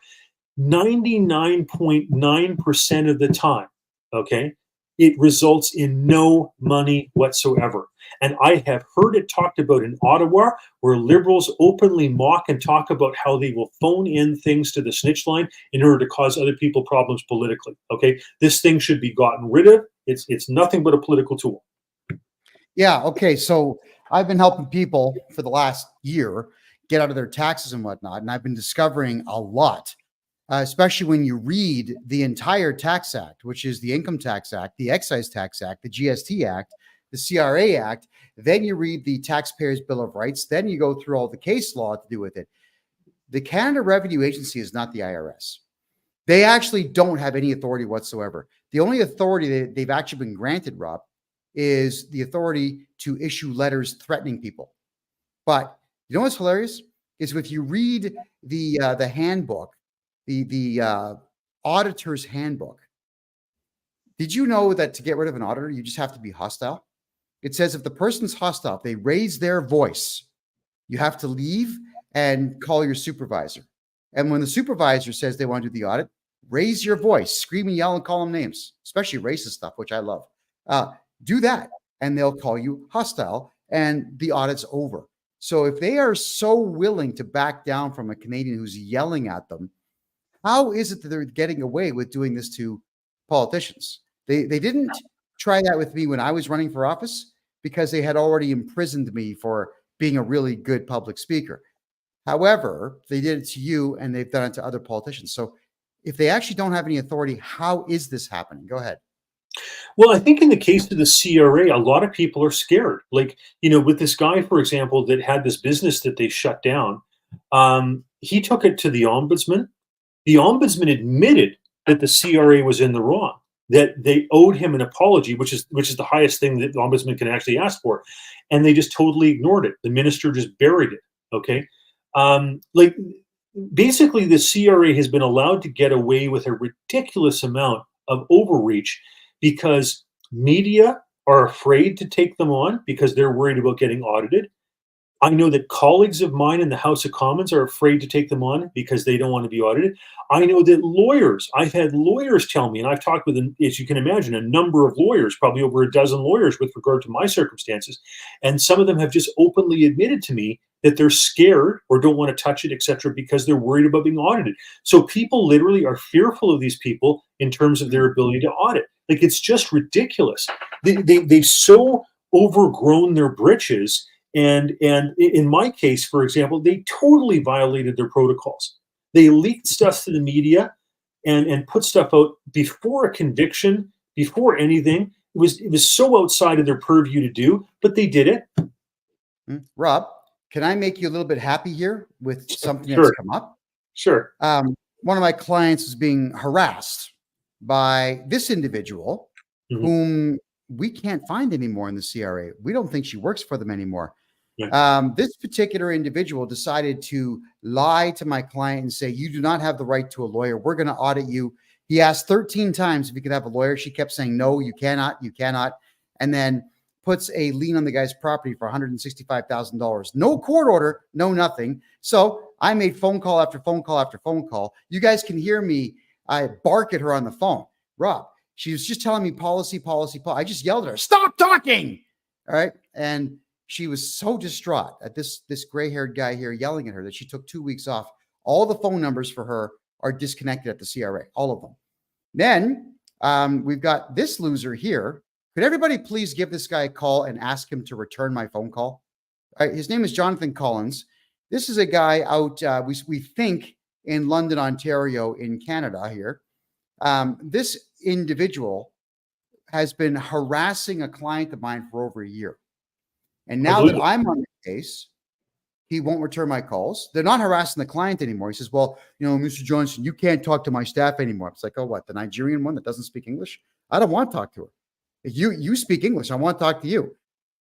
99.9% of the time, okay, it results in no money whatsoever. And I have heard it talked about in Ottawa, where Liberals openly mock and talk about how they will phone in things to the snitch line in order to cause other people problems politically. Okay, this thing should be gotten rid of. It's nothing but a political tool. Yeah. Okay. So I've been helping people for the last year get out of their taxes and whatnot, and I've been discovering a lot. Especially when you read the entire tax act, which is the Income Tax Act, the Excise Tax Act, the GST Act, the CRA Act, then you read the Taxpayers' Bill of Rights, then you go through all the case law to do with it. The Canada Revenue Agency is not the IRS. They actually don't have any authority whatsoever. The only authority that they've actually been granted, Rob, is the authority to issue letters threatening people. But you know what's hilarious? Is if you read the handbook, the auditor's handbook. Did you know that to get rid of an auditor, you just have to be hostile? It says if the person's hostile, if they raise their voice, you have to leave and call your supervisor. And when the supervisor says they want to do the audit, raise your voice, scream and yell and call them names, especially racist stuff, which I love. Do that, and they'll call you hostile, and the audit's over. So if they are so willing to back down from a Canadian who's yelling at them, how is it that they're getting away with doing this to politicians? They didn't try that with me when I was running for office because they had already imprisoned me for being a really good public speaker. However, they did it to you and they've done it to other politicians. So if they actually don't have any authority, how is this happening? Go ahead. Well, I think in the case of the CRA, a lot of people are scared. Like, with this guy, for example, that had this business that they shut down, he took it to the ombudsman. The ombudsman admitted that the CRA was in the wrong, that they owed him an apology, which is the highest thing that the ombudsman can actually ask for. And they just totally ignored it. The minister just buried it. Okay. Basically, the CRA has been allowed to get away with a ridiculous amount of overreach because media are afraid to take them on because they're worried about getting audited. I know that colleagues of mine in the House of Commons are afraid to take them on because they don't want to be audited. I know that lawyers, I've had lawyers tell me, and I've talked with, as you can imagine, a number of lawyers, probably over a dozen lawyers with regard to my circumstances. And some of them have just openly admitted to me that they're scared or don't want to touch it, et cetera, because they're worried about being audited. So people literally are fearful of these people in terms of their ability to audit. Like, it's just ridiculous. They've so overgrown their britches. And in my case, for example, they totally violated their protocols. They leaked stuff to the media and put stuff out before a conviction, before anything. It was so outside of their purview to do, but they did it. Rob, can I make you a little bit happy here with something Sure. that's come up? Sure. One of my clients is being harassed by this individual whom we can't find anymore in the CRA. We don't think she works for them anymore. Yeah. This particular individual decided to lie to my client and say, you do not have the right to a lawyer. We're going to audit you. He asked 13 times if he could have a lawyer. She kept saying, no, you cannot, you cannot. And then puts a lien on the guy's property for $165,000. No court order, no nothing. So I made phone call after phone call after phone call. You guys can hear me. I bark at her on the phone. Rob, she was just telling me policy. I just yelled at her, stop talking. All right. And she was so distraught at this gray-haired guy here yelling at her that she took 2 weeks off. All the phone numbers for her are disconnected at the CRA, all of them. Then we've got this loser here. Could everybody please give this guy a call and ask him to return my phone call? His name is Jonathan Collins. This is a guy out, we think, in London, Ontario, in Canada here. This individual has been harassing a client of mine for over a year. And now that I'm on the case, he won't return my calls. They're not harassing the client anymore. He says, well, Mr. Johnston, you can't talk to my staff anymore. It's like, oh, what, the Nigerian one that doesn't speak English? I don't want to talk to her. If you speak English, I want to talk to you.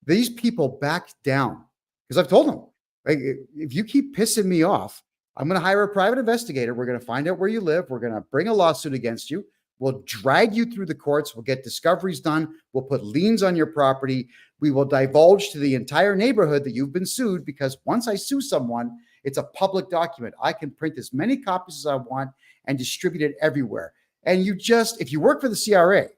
These people backed down because I've told them, like, if you keep pissing me off, I'm going to hire a private investigator. We're going to find out where you live. We're going to bring a lawsuit against you. We'll drag you through the courts. We'll get discoveries done. We'll put liens on your property. We will divulge to the entire neighborhood that you've been sued, because once I sue someone, it's a public document. I can print as many copies as I want and distribute it everywhere. And if you work for the CRA,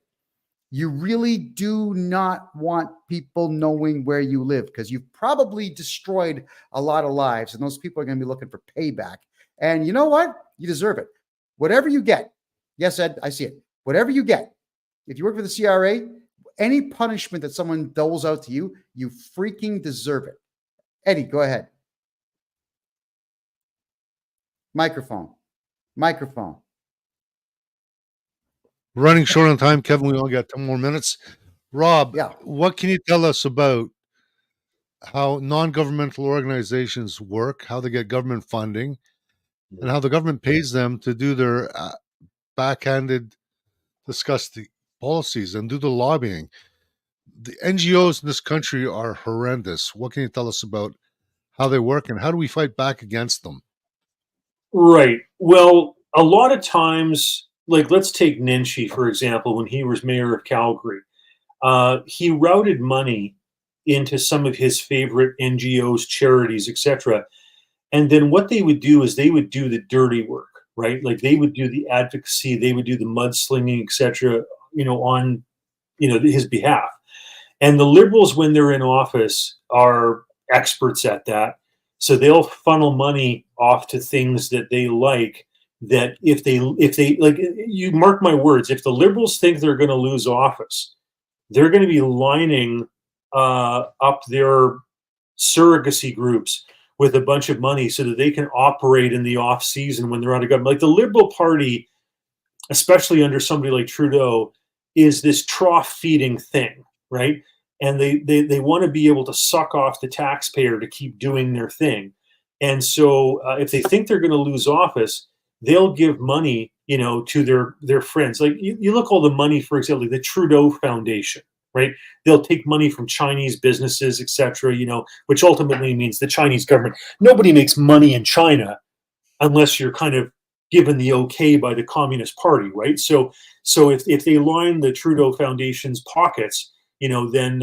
you really do not want people knowing where you live, because you've probably destroyed a lot of lives, and those people are going to be looking for payback. And you know what? You deserve it. Whatever you get. Yes, Ed, I see it. Whatever you get, if you work for the CRA, any punishment that someone doles out to you, you freaking deserve it. Eddie, go ahead. Microphone. Running short on time, Kevin. We only got 10 more minutes. Rob, Yeah. what can you tell us about how non-governmental organizations work, how they get government funding, and how the government pays them to do their backhanded, disgusting policies and do the lobbying? The NGOs in this country are horrendous. What can you tell us about how they work and how do we fight back against them? Right. Well, a lot of times, like, let's take Nenshi, for example, when he was mayor of Calgary. He routed money into some of his favorite NGOs, charities, etc. And then what they would do is they would do the dirty work, right? Like, they would do the advocacy, they would do the mudslinging, etc., on, his behalf. And the Liberals, when they're in office, are experts at that. So they'll funnel money off to things that they like, that if they like, you mark my words, if the Liberals think they're going to lose office, they're going to be lining up their surrogacy groups with a bunch of money so that they can operate in the off season when they're out of government. Like, the Liberal Party, especially under somebody like Trudeau, is this trough feeding thing, right? And they want to be able to suck off the taxpayer to keep doing their thing. And so if they think they're going to lose office, they'll give money, to their friends. Like, you look all the money, for example, the Trudeau Foundation, right? They'll take money from Chinese businesses, etc., which ultimately means the Chinese government. Nobody makes money in China unless you're kind of given the okay by the Communist Party, right? So if they line the Trudeau Foundation's pockets, then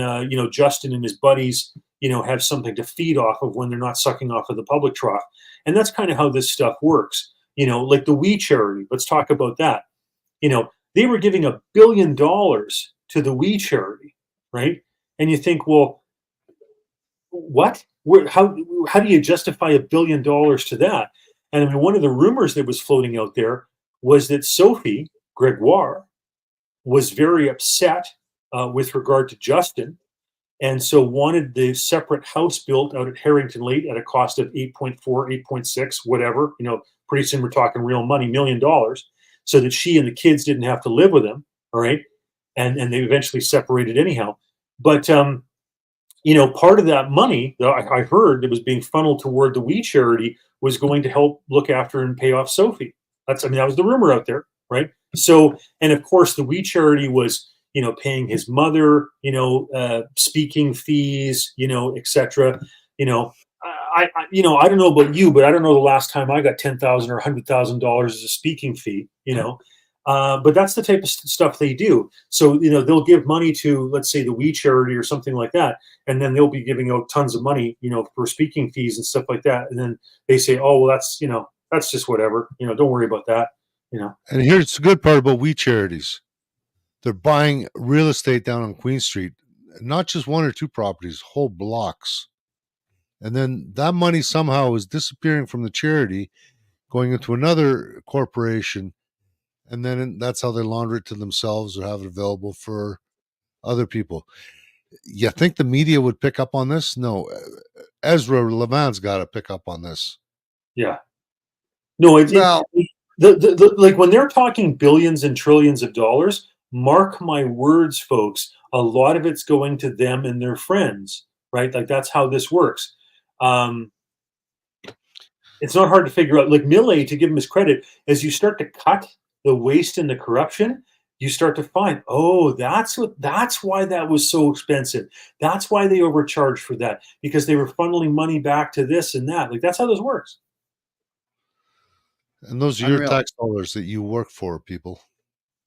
Justin and his buddies, have something to feed off of when they're not sucking off of the public trough. And that's kind of how this stuff works. Like the We Charity. Let's talk about that. They were giving $1 billion to the We Charity, right? And you think, well, what? How do you justify $1 billion to that? And I mean, one of the rumors that was floating out there was that Sophie Gregoire was very upset with regard to Justin, and so wanted the separate house built out at Harrington Lake at a cost of 8.4, 8.6, whatever. Pretty soon we're talking real money, $1 million, so that she and the kids didn't have to live with him. All right, and they eventually separated anyhow. But part of that money that I heard that was being funneled toward the We Charity was going to help look after and pay off Sophie. That was the rumor out there, right? So, and of course, the We Charity was, paying his mother, speaking fees, etc. I don't know about you, but I don't know the last time I got $10,000 or $100,000 as a speaking fee, but that's the type of stuff they do. So, they'll give money to, let's say, the We Charity or something like that. And then they'll be giving out tons of money, for speaking fees and stuff like that. And then they say, oh, well, that's just whatever, don't worry about that, And here's the good part about We Charities. They're buying real estate down on Queen Street, not just one or two properties, whole blocks. And then that money somehow is disappearing from the charity, going into another corporation. And then that's how they launder it to themselves or have it available for other people. You think the media would pick up on this? No. Ezra Levin's got to pick up on this. Yeah. No, like when they're talking billions and trillions of dollars, mark my words, folks, a lot of it's going to them and their friends, right? Like that's how this works. It's not hard to figure out. Like Millet, to give him his credit, as you start to cut the waste and the corruption, you start to find, oh, that's why that was so expensive. That's why they overcharged for that, because they were funneling money back to this and that. Like that's how this works. And those are your tax dollars that you work for, people.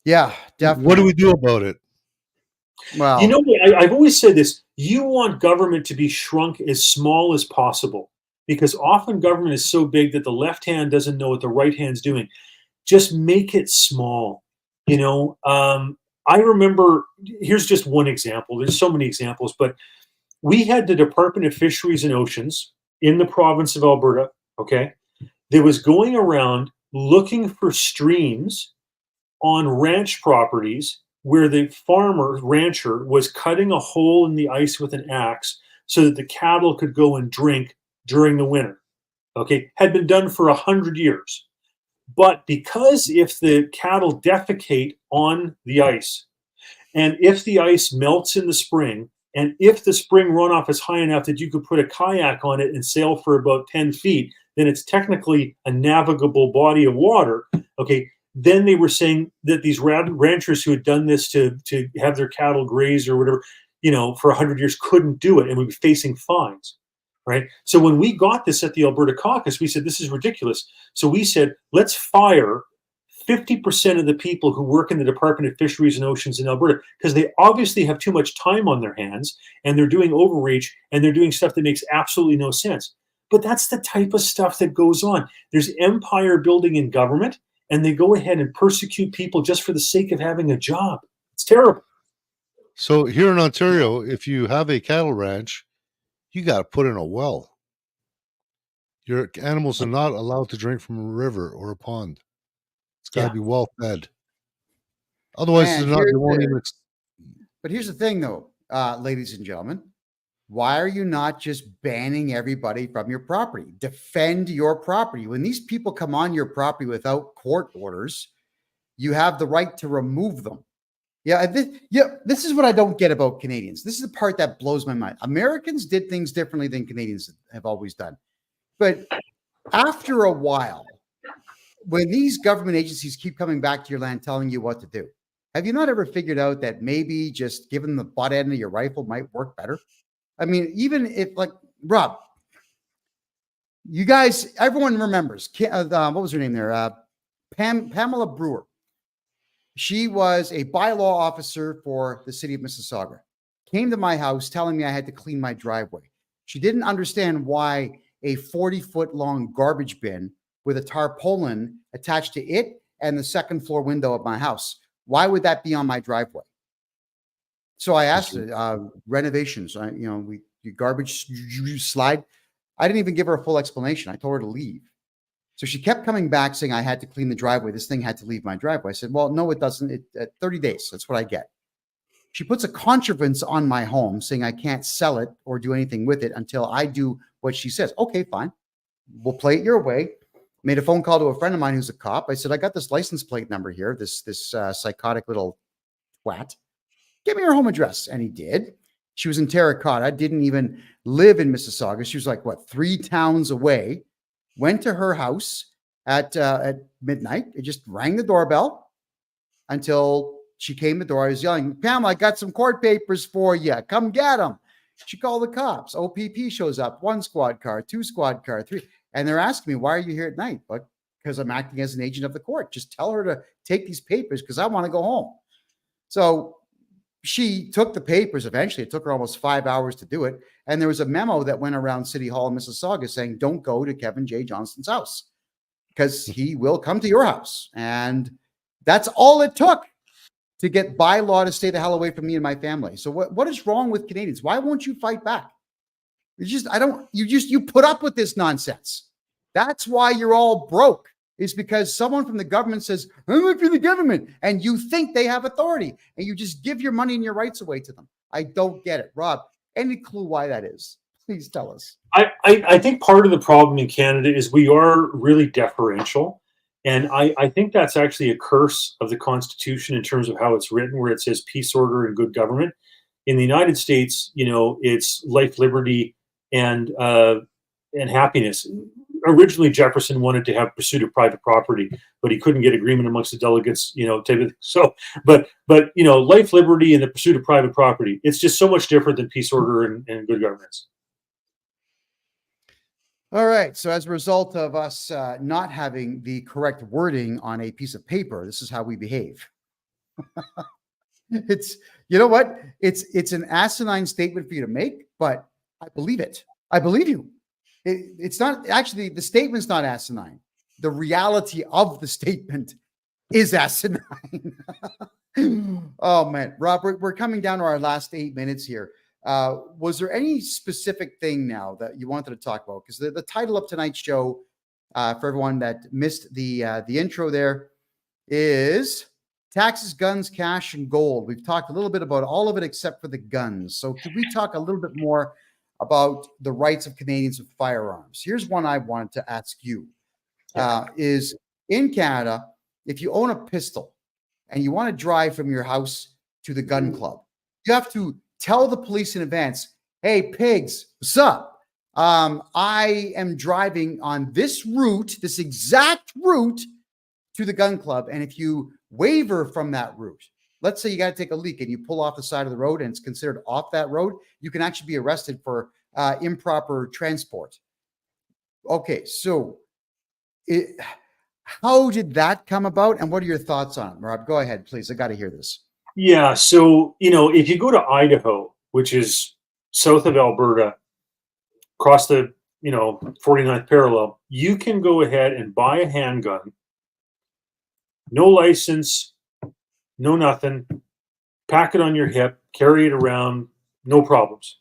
Yeah, definitely. What do we do about it? Well, I've always said this. You want government to be shrunk as small as possible, because often government is so big that the left hand doesn't know what the right hand's doing. Just make it small. I remember, here's just one example. There's so many examples, but we had the Department of Fisheries and Oceans in the province of Alberta, okay, that was going around looking for streams on ranch properties where the rancher was cutting a hole in the ice with an axe so that the cattle could go and drink during the winter. Okay, had been done for 100 years. But because if the cattle defecate on the ice, and if the ice melts in the spring, and if the spring runoff is high enough that you could put a kayak on it and sail for about 10 feet, then it's technically a navigable body of water. Okay, then they were saying that these ranchers who had done this to have their cattle graze or whatever, for 100 years couldn't do it and would be facing fines. Right. So when we got this at the Alberta caucus, we said, this is ridiculous. So we said, let's fire 50% of the people who work in the Department of Fisheries and Oceans in Alberta, because they obviously have too much time on their hands and they're doing overreach and they're doing stuff that makes absolutely no sense. But that's the type of stuff that goes on. There's empire building in government, and they go ahead and persecute people just for the sake of having a job. It's terrible. So here in Ontario, if you have a cattle ranch, you got to put in a well. Your animals are not allowed to drink from a river or a pond. It's got to be well fed. Otherwise, they're not. They won't even. But here's the thing, though, ladies and gentlemen. Why are you not just banning everybody from your property? Defend your property. When these people come on your property without court orders, you have the right to remove them. This is what I don't get about Canadians. This is the part that blows my mind. Americans did things differently than Canadians have always done. But after a while, when these government agencies keep coming back to your land telling you what to do, have you not ever figured out that maybe just giving the butt end of your rifle might work better? I mean, even if, like, Rob, you guys, everyone remembers, what was her name there? Pamela Brewer. She was a bylaw officer for the city of Mississauga. Came to my house telling me I had to clean my driveway. She didn't understand why a 40-foot long garbage bin with a tarpaulin attached to it and the second floor window of my house, why would that be on my driveway? So I asked her, renovations, garbage you slide. I didn't even give her a full explanation. I told her to leave. So she kept coming back saying I had to clean the driveway. This thing had to leave my driveway. I said, well, no, it doesn't. 30 days. That's what I get. She puts a contrivance on my home saying I can't sell it or do anything with it until I do what she says. Okay, fine. We'll play it your way. Made a phone call to a friend of mine who's a cop. I said, I got this license plate number here, this psychotic little twat. Give me her home address. And he did. She was in Terracotta, didn't even live in Mississauga. She was like, 3 towns away. Went to her house at midnight. It just rang the doorbell until she came to the door. I was yelling, Pamela, I got some court papers for you. Come get them. She called the cops. OPP shows up. 1 squad car, 2 squad car, 3. And they're asking me, why are you here at night? But because I'm acting as an agent of the court. Just tell her to take these papers because I want to go home. So she took the papers. Eventually, it took her almost 5 hours to do it. And there was a memo that went around City Hall in Mississauga saying, don't go to Kevin J. Johnston's house because he will come to your house. And that's all it took to get by law to stay the hell away from me and my family. So what is wrong with Canadians? Why won't you fight back? You put up with this nonsense. That's why you're all broke, is because someone from the government says, I'm not for the government. And you think they have authority and you just give your money and your rights away to them. I don't get it. Rob, any clue why that is? Please tell us. I think part of the problem in Canada is we are really deferential. And I think that's actually a curse of the Constitution in terms of how it's written, where it says peace, order, and good government. In the United States, it's life, liberty, and happiness. Originally, Jefferson wanted to have pursuit of private property, but he couldn't get agreement amongst the delegates, but life, liberty, and the pursuit of private property. It's just so much different than peace, order, and good governance. All right. So as a result of us not having the correct wording on a piece of paper, this is how we behave. It's, you know what? It's an asinine statement for you to make, but I believe it. I believe you. It's not actually, the statement's not asinine. The reality of the statement is asinine. Oh man, Rob, we're coming down to our last 8 minutes here. Was there any specific thing now that you wanted to talk about? Because the title of tonight's show, for everyone that missed the intro there, is Taxes, Guns, Cash, and Gold. We've talked a little bit about all of it except for the guns. So could we talk a little bit more about the rights of Canadians with firearms? Here's one I wanted to ask you. Is in Canada, if you own a pistol and you want to drive from your house to the gun club, you have to tell the police in advance, hey, pigs, what's up? I am driving on this route, this exact route to the gun club. And if you waver from that route, let's say you got to take a leak and you pull off the side of the road and it's considered off that road, you can actually be arrested for improper transport. Okay, so how did that come about? And what are your thoughts on it? Rob, go ahead, please. I got to hear this. Yeah. So, if you go to Idaho, which is south of Alberta, across the, 49th parallel, you can go ahead and buy a handgun, no license, no nothing, pack it on your hip, carry it around, no problems.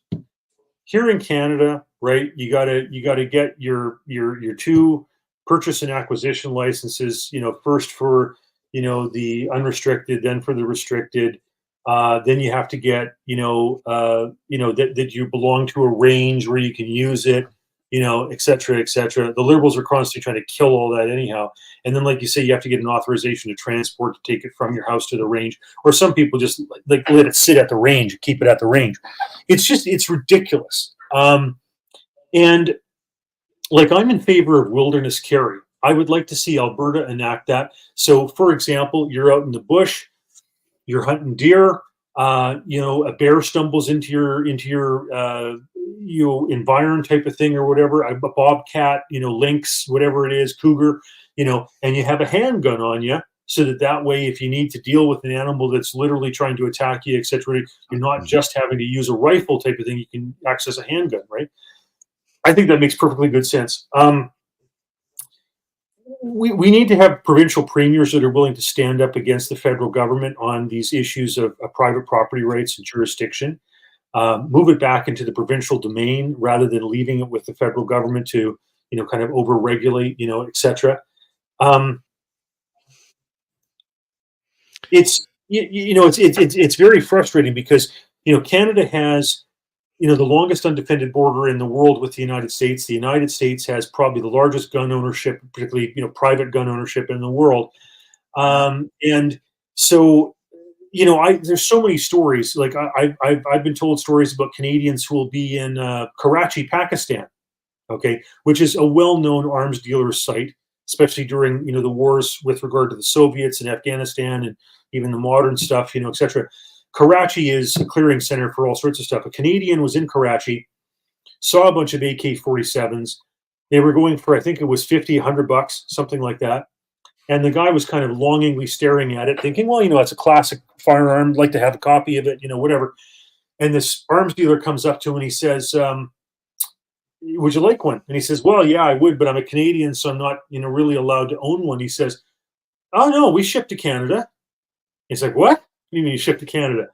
Here in Canada, right, you gotta get your 2 purchase and acquisition licenses, first for the unrestricted, then for the restricted. Then you have to get that you belong to a range where you can use it, et cetera, et cetera. The Liberals are constantly trying to kill all that anyhow. And then, like you say, you have to get an authorization to transport, to take it from your house to the range. Or some people just let it sit at the range, keep it at the range. It's ridiculous. And like, I'm in favor of wilderness carry. I would like to see Alberta enact that. So, for example, you're out in the bush, you're hunting deer, a bear stumbles into your environ type of thing or whatever, a bobcat, lynx, whatever it is, cougar, and you have a handgun on you, so that way, if you need to deal with an animal that's literally trying to attack you, etc., you're not just having to use a rifle type of thing. You can access a handgun, right? I think that makes perfectly good sense. We need to have provincial premiers that are willing to stand up against the federal government on these issues of private property rights and jurisdiction. Move it back into the provincial domain rather than leaving it with the federal government to, kind of over-regulate, etc. It's very frustrating because, Canada has, the longest undefended border in the world with the United States. The United States has probably the largest gun ownership, particularly, private gun ownership in the world. And so, there's so many stories. Like I've been told stories about Canadians who will be in Karachi, Pakistan, okay, which is a well-known arms dealer site, especially during, the wars with regard to the Soviets and Afghanistan and even the modern stuff, etc. Karachi is a clearing center for all sorts of stuff. A Canadian was in Karachi, saw a bunch of AK-47s. They were going for, I think it was $50, $100, something like that. And the guy was kind of longingly staring at it, thinking, well, it's a classic firearm. I'd like to have a copy of it, whatever. And this arms dealer comes up to him and he says, would you like one? And he says, well, yeah, I would, but I'm a Canadian, so I'm not, really allowed to own one. He says, oh, no, we ship to Canada. He's like, what? What do you mean you ship to Canada?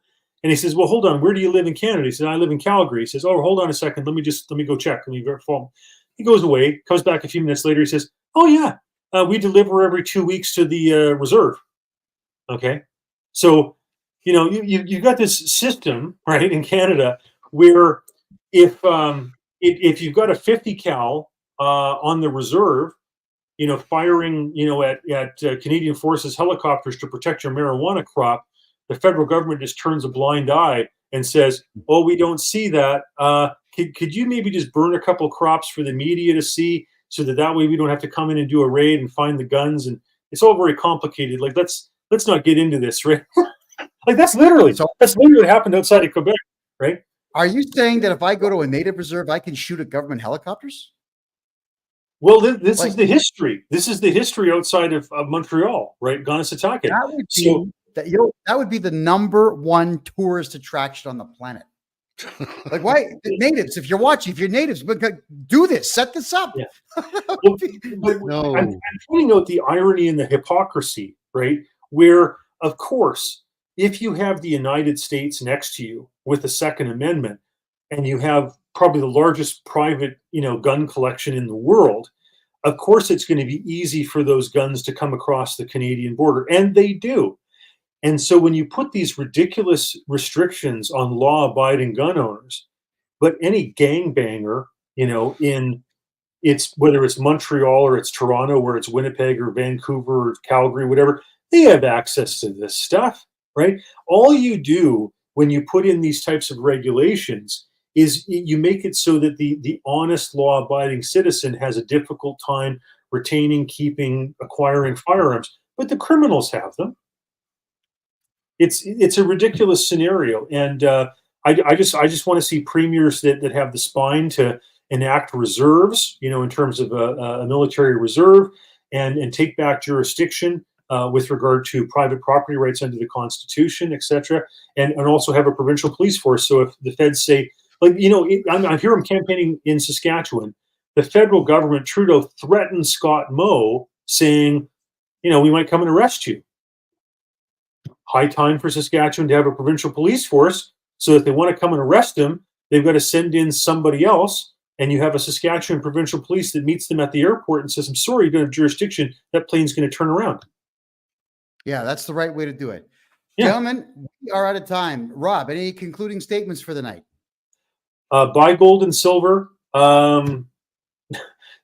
And he says, well, hold on, where do you live in Canada? He says, I live in Calgary. He says, oh, hold on a second. Let me go check. Let me verify. He goes away, comes back a few minutes later. He says, oh, yeah, we deliver every 2 weeks to the reserve. Okay. So, you've got this system, right, in Canada where if you've got a 50 cal on the reserve, firing, at Canadian Forces helicopters to protect your marijuana crop, the federal government just turns a blind eye and says, oh, we don't see that. Could you maybe just burn a couple crops for the media to see, so that way we don't have to come in and do a raid and find the guns? And it's all very complicated. Like, let's not get into this, right? Like, that's literally what happened outside of Quebec, right? Are you saying that if I go to a native reserve, I can shoot at government helicopters? Well, this is the history. This is the history outside of Montreal, right? Ganasatake. That would be the number one tourist attraction on the planet. Like, why natives? If you're natives, do this, set this up. Yeah. No. I'm pointing out the irony and the hypocrisy, right? Where, of course, if you have the United States next to you with the Second Amendment, and you have probably the largest private, gun collection in the world, of course it's going to be easy for those guns to come across the Canadian border, and they do. And so when you put these ridiculous restrictions on law-abiding gun owners, but any gangbanger, whether it's Montreal or it's Toronto, or it's Winnipeg or Vancouver or Calgary, whatever, they have access to this stuff, right? All you do when you put in these types of regulations is you make it so that the honest law-abiding citizen has a difficult time retaining, keeping, acquiring firearms, but the criminals have them. It's a ridiculous scenario, and I just want to see premiers that have the spine to enact reserves, in terms of a military reserve, and take back jurisdiction with regard to private property rights under the Constitution, etc., and also have a provincial police force. So if the feds say, like, I hear them campaigning in Saskatchewan, the federal government, Trudeau, threatened Scott Moe, saying, we might come and arrest you. High time for Saskatchewan to have a provincial police force, so that if they want to come and arrest him, they've got to send in somebody else, and you have a Saskatchewan provincial police that meets them at the airport and says, I'm sorry, you don't have jurisdiction. That plane's going to turn around. Yeah, that's the right way to do it. Yeah. Gentlemen, we are out of time. Rob, any concluding statements for the night? Buy gold and silver.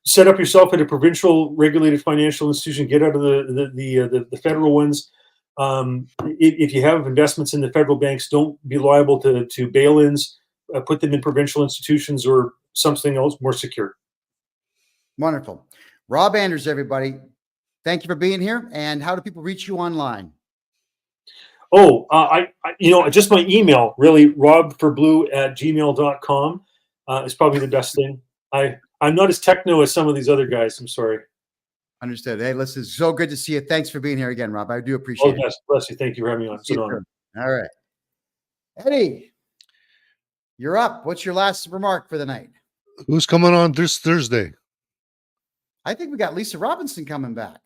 Set up yourself at a provincial regulated financial institution. Get out of the federal ones. If you have investments in the federal banks, don't be liable to bail-ins. Put them in provincial institutions or something else more secure. Wonderful. Rob Anders, everybody. Thank you for being here. And how do people reach you online? Oh, I just my email, really, robforblue@gmail.com is probably the best thing. I'm not as techno as some of these other guys. I'm sorry. Understood. Hey, listen, so good to see you. Thanks for being here again, Rob. I do Oh, appreciate it. yes, bless you. Thank you for having me on. It's See an you honor. soon. All right. Eddie, you're up. What's your last remark for the night? Who's coming on this Thursday? I think we got Lisa Robinson coming back.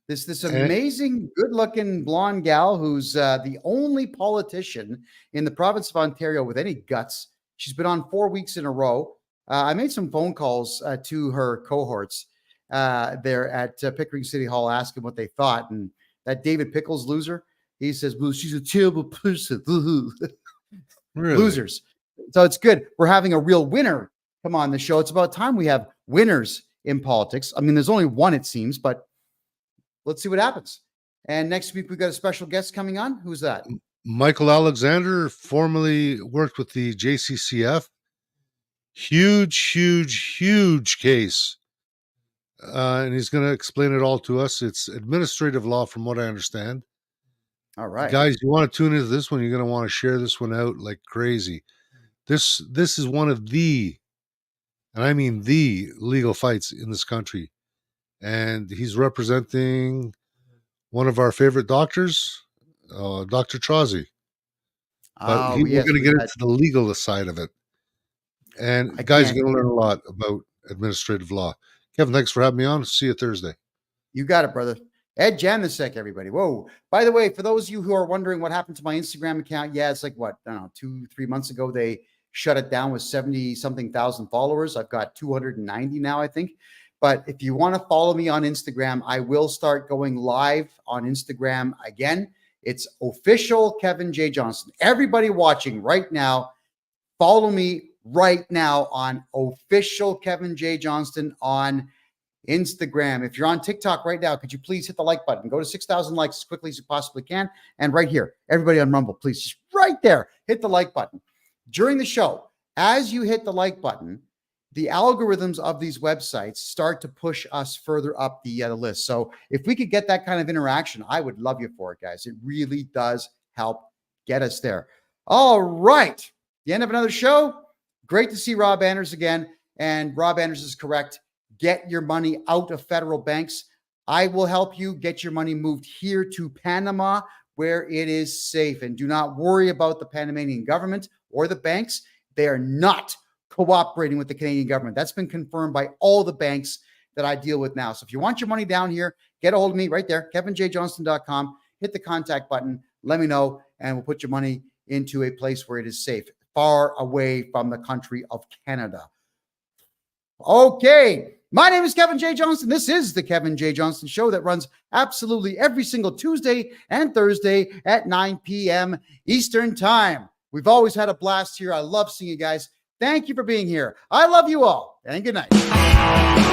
This And- amazing, good-looking blonde gal who's the only politician in the province of Ontario with any guts. She's been on 4 weeks in a row. I made some phone calls to her cohorts there at Pickering City Hall, asking what they thought. And that David Pickles loser, he says, well, she's a terrible person. Really? Losers. So it's good. We're having a real winner come on the show. It's about time we have winners in politics. I mean, there's only one, it seems, but let's see what happens. And next week, we've got a special guest coming on. Who's that? Michael Alexander formerly worked with the JCCF. Huge case. And he's going to explain it all to us. It's administrative law, from what I understand. All right. Guys, you want to tune into this one, you're going to want to share this one out like crazy. This is one of the, and I mean the, legal fights in this country. And he's representing one of our favorite doctors, Dr. Trozzi. But we're going to get into the legal side of it. And guys, you're going to learn a lot about administrative law. Kevin, thanks for having me on. See you Thursday. You got it, brother. Ed Janisek, everybody. Whoa. By the way, for those of you who are wondering what happened to my Instagram account, yeah, it's like what, I don't know, 2-3 months ago, they shut it down with 70-something thousand followers. I've got 290 now, I think. But if you want to follow me on Instagram, I will start going live on Instagram again. It's official Kevin J. Johnston. Everybody watching right now, follow me right now on official Kevin J. Johnston on Instagram. If you're on TikTok right now, could you please hit the like button? Go to 6,000 likes as quickly as you possibly can. And right here, everybody on Rumble, please, just right there, hit the like button. During the show, as you hit the like button, the algorithms of these websites start to push us further up the list. So if we could get that kind of interaction, I would love you for it, guys. It really does help get us there. All right. The end of another show. Great to see Rob Anders again. And Rob Anders is correct. Get your money out of federal banks. I will help you get your money moved here to Panama, where it is safe. And do not worry about the Panamanian government or the banks. They are not cooperating with the Canadian government. That's been confirmed by all the banks that I deal with now. So if you want your money down here, get a hold of me right there, kevinjjohnston.com. Hit the contact button. Let me know, and we'll put your money into a place where it is safe, far away from the country of Canada. Okay. My name is Kevin J. Johnston. This is the Kevin J. Johnston Show that runs absolutely every single Tuesday and Thursday at 9 p.m. Eastern Time. We've always had a blast here. I love seeing you guys. Thank you for being here. I love you all, and good night.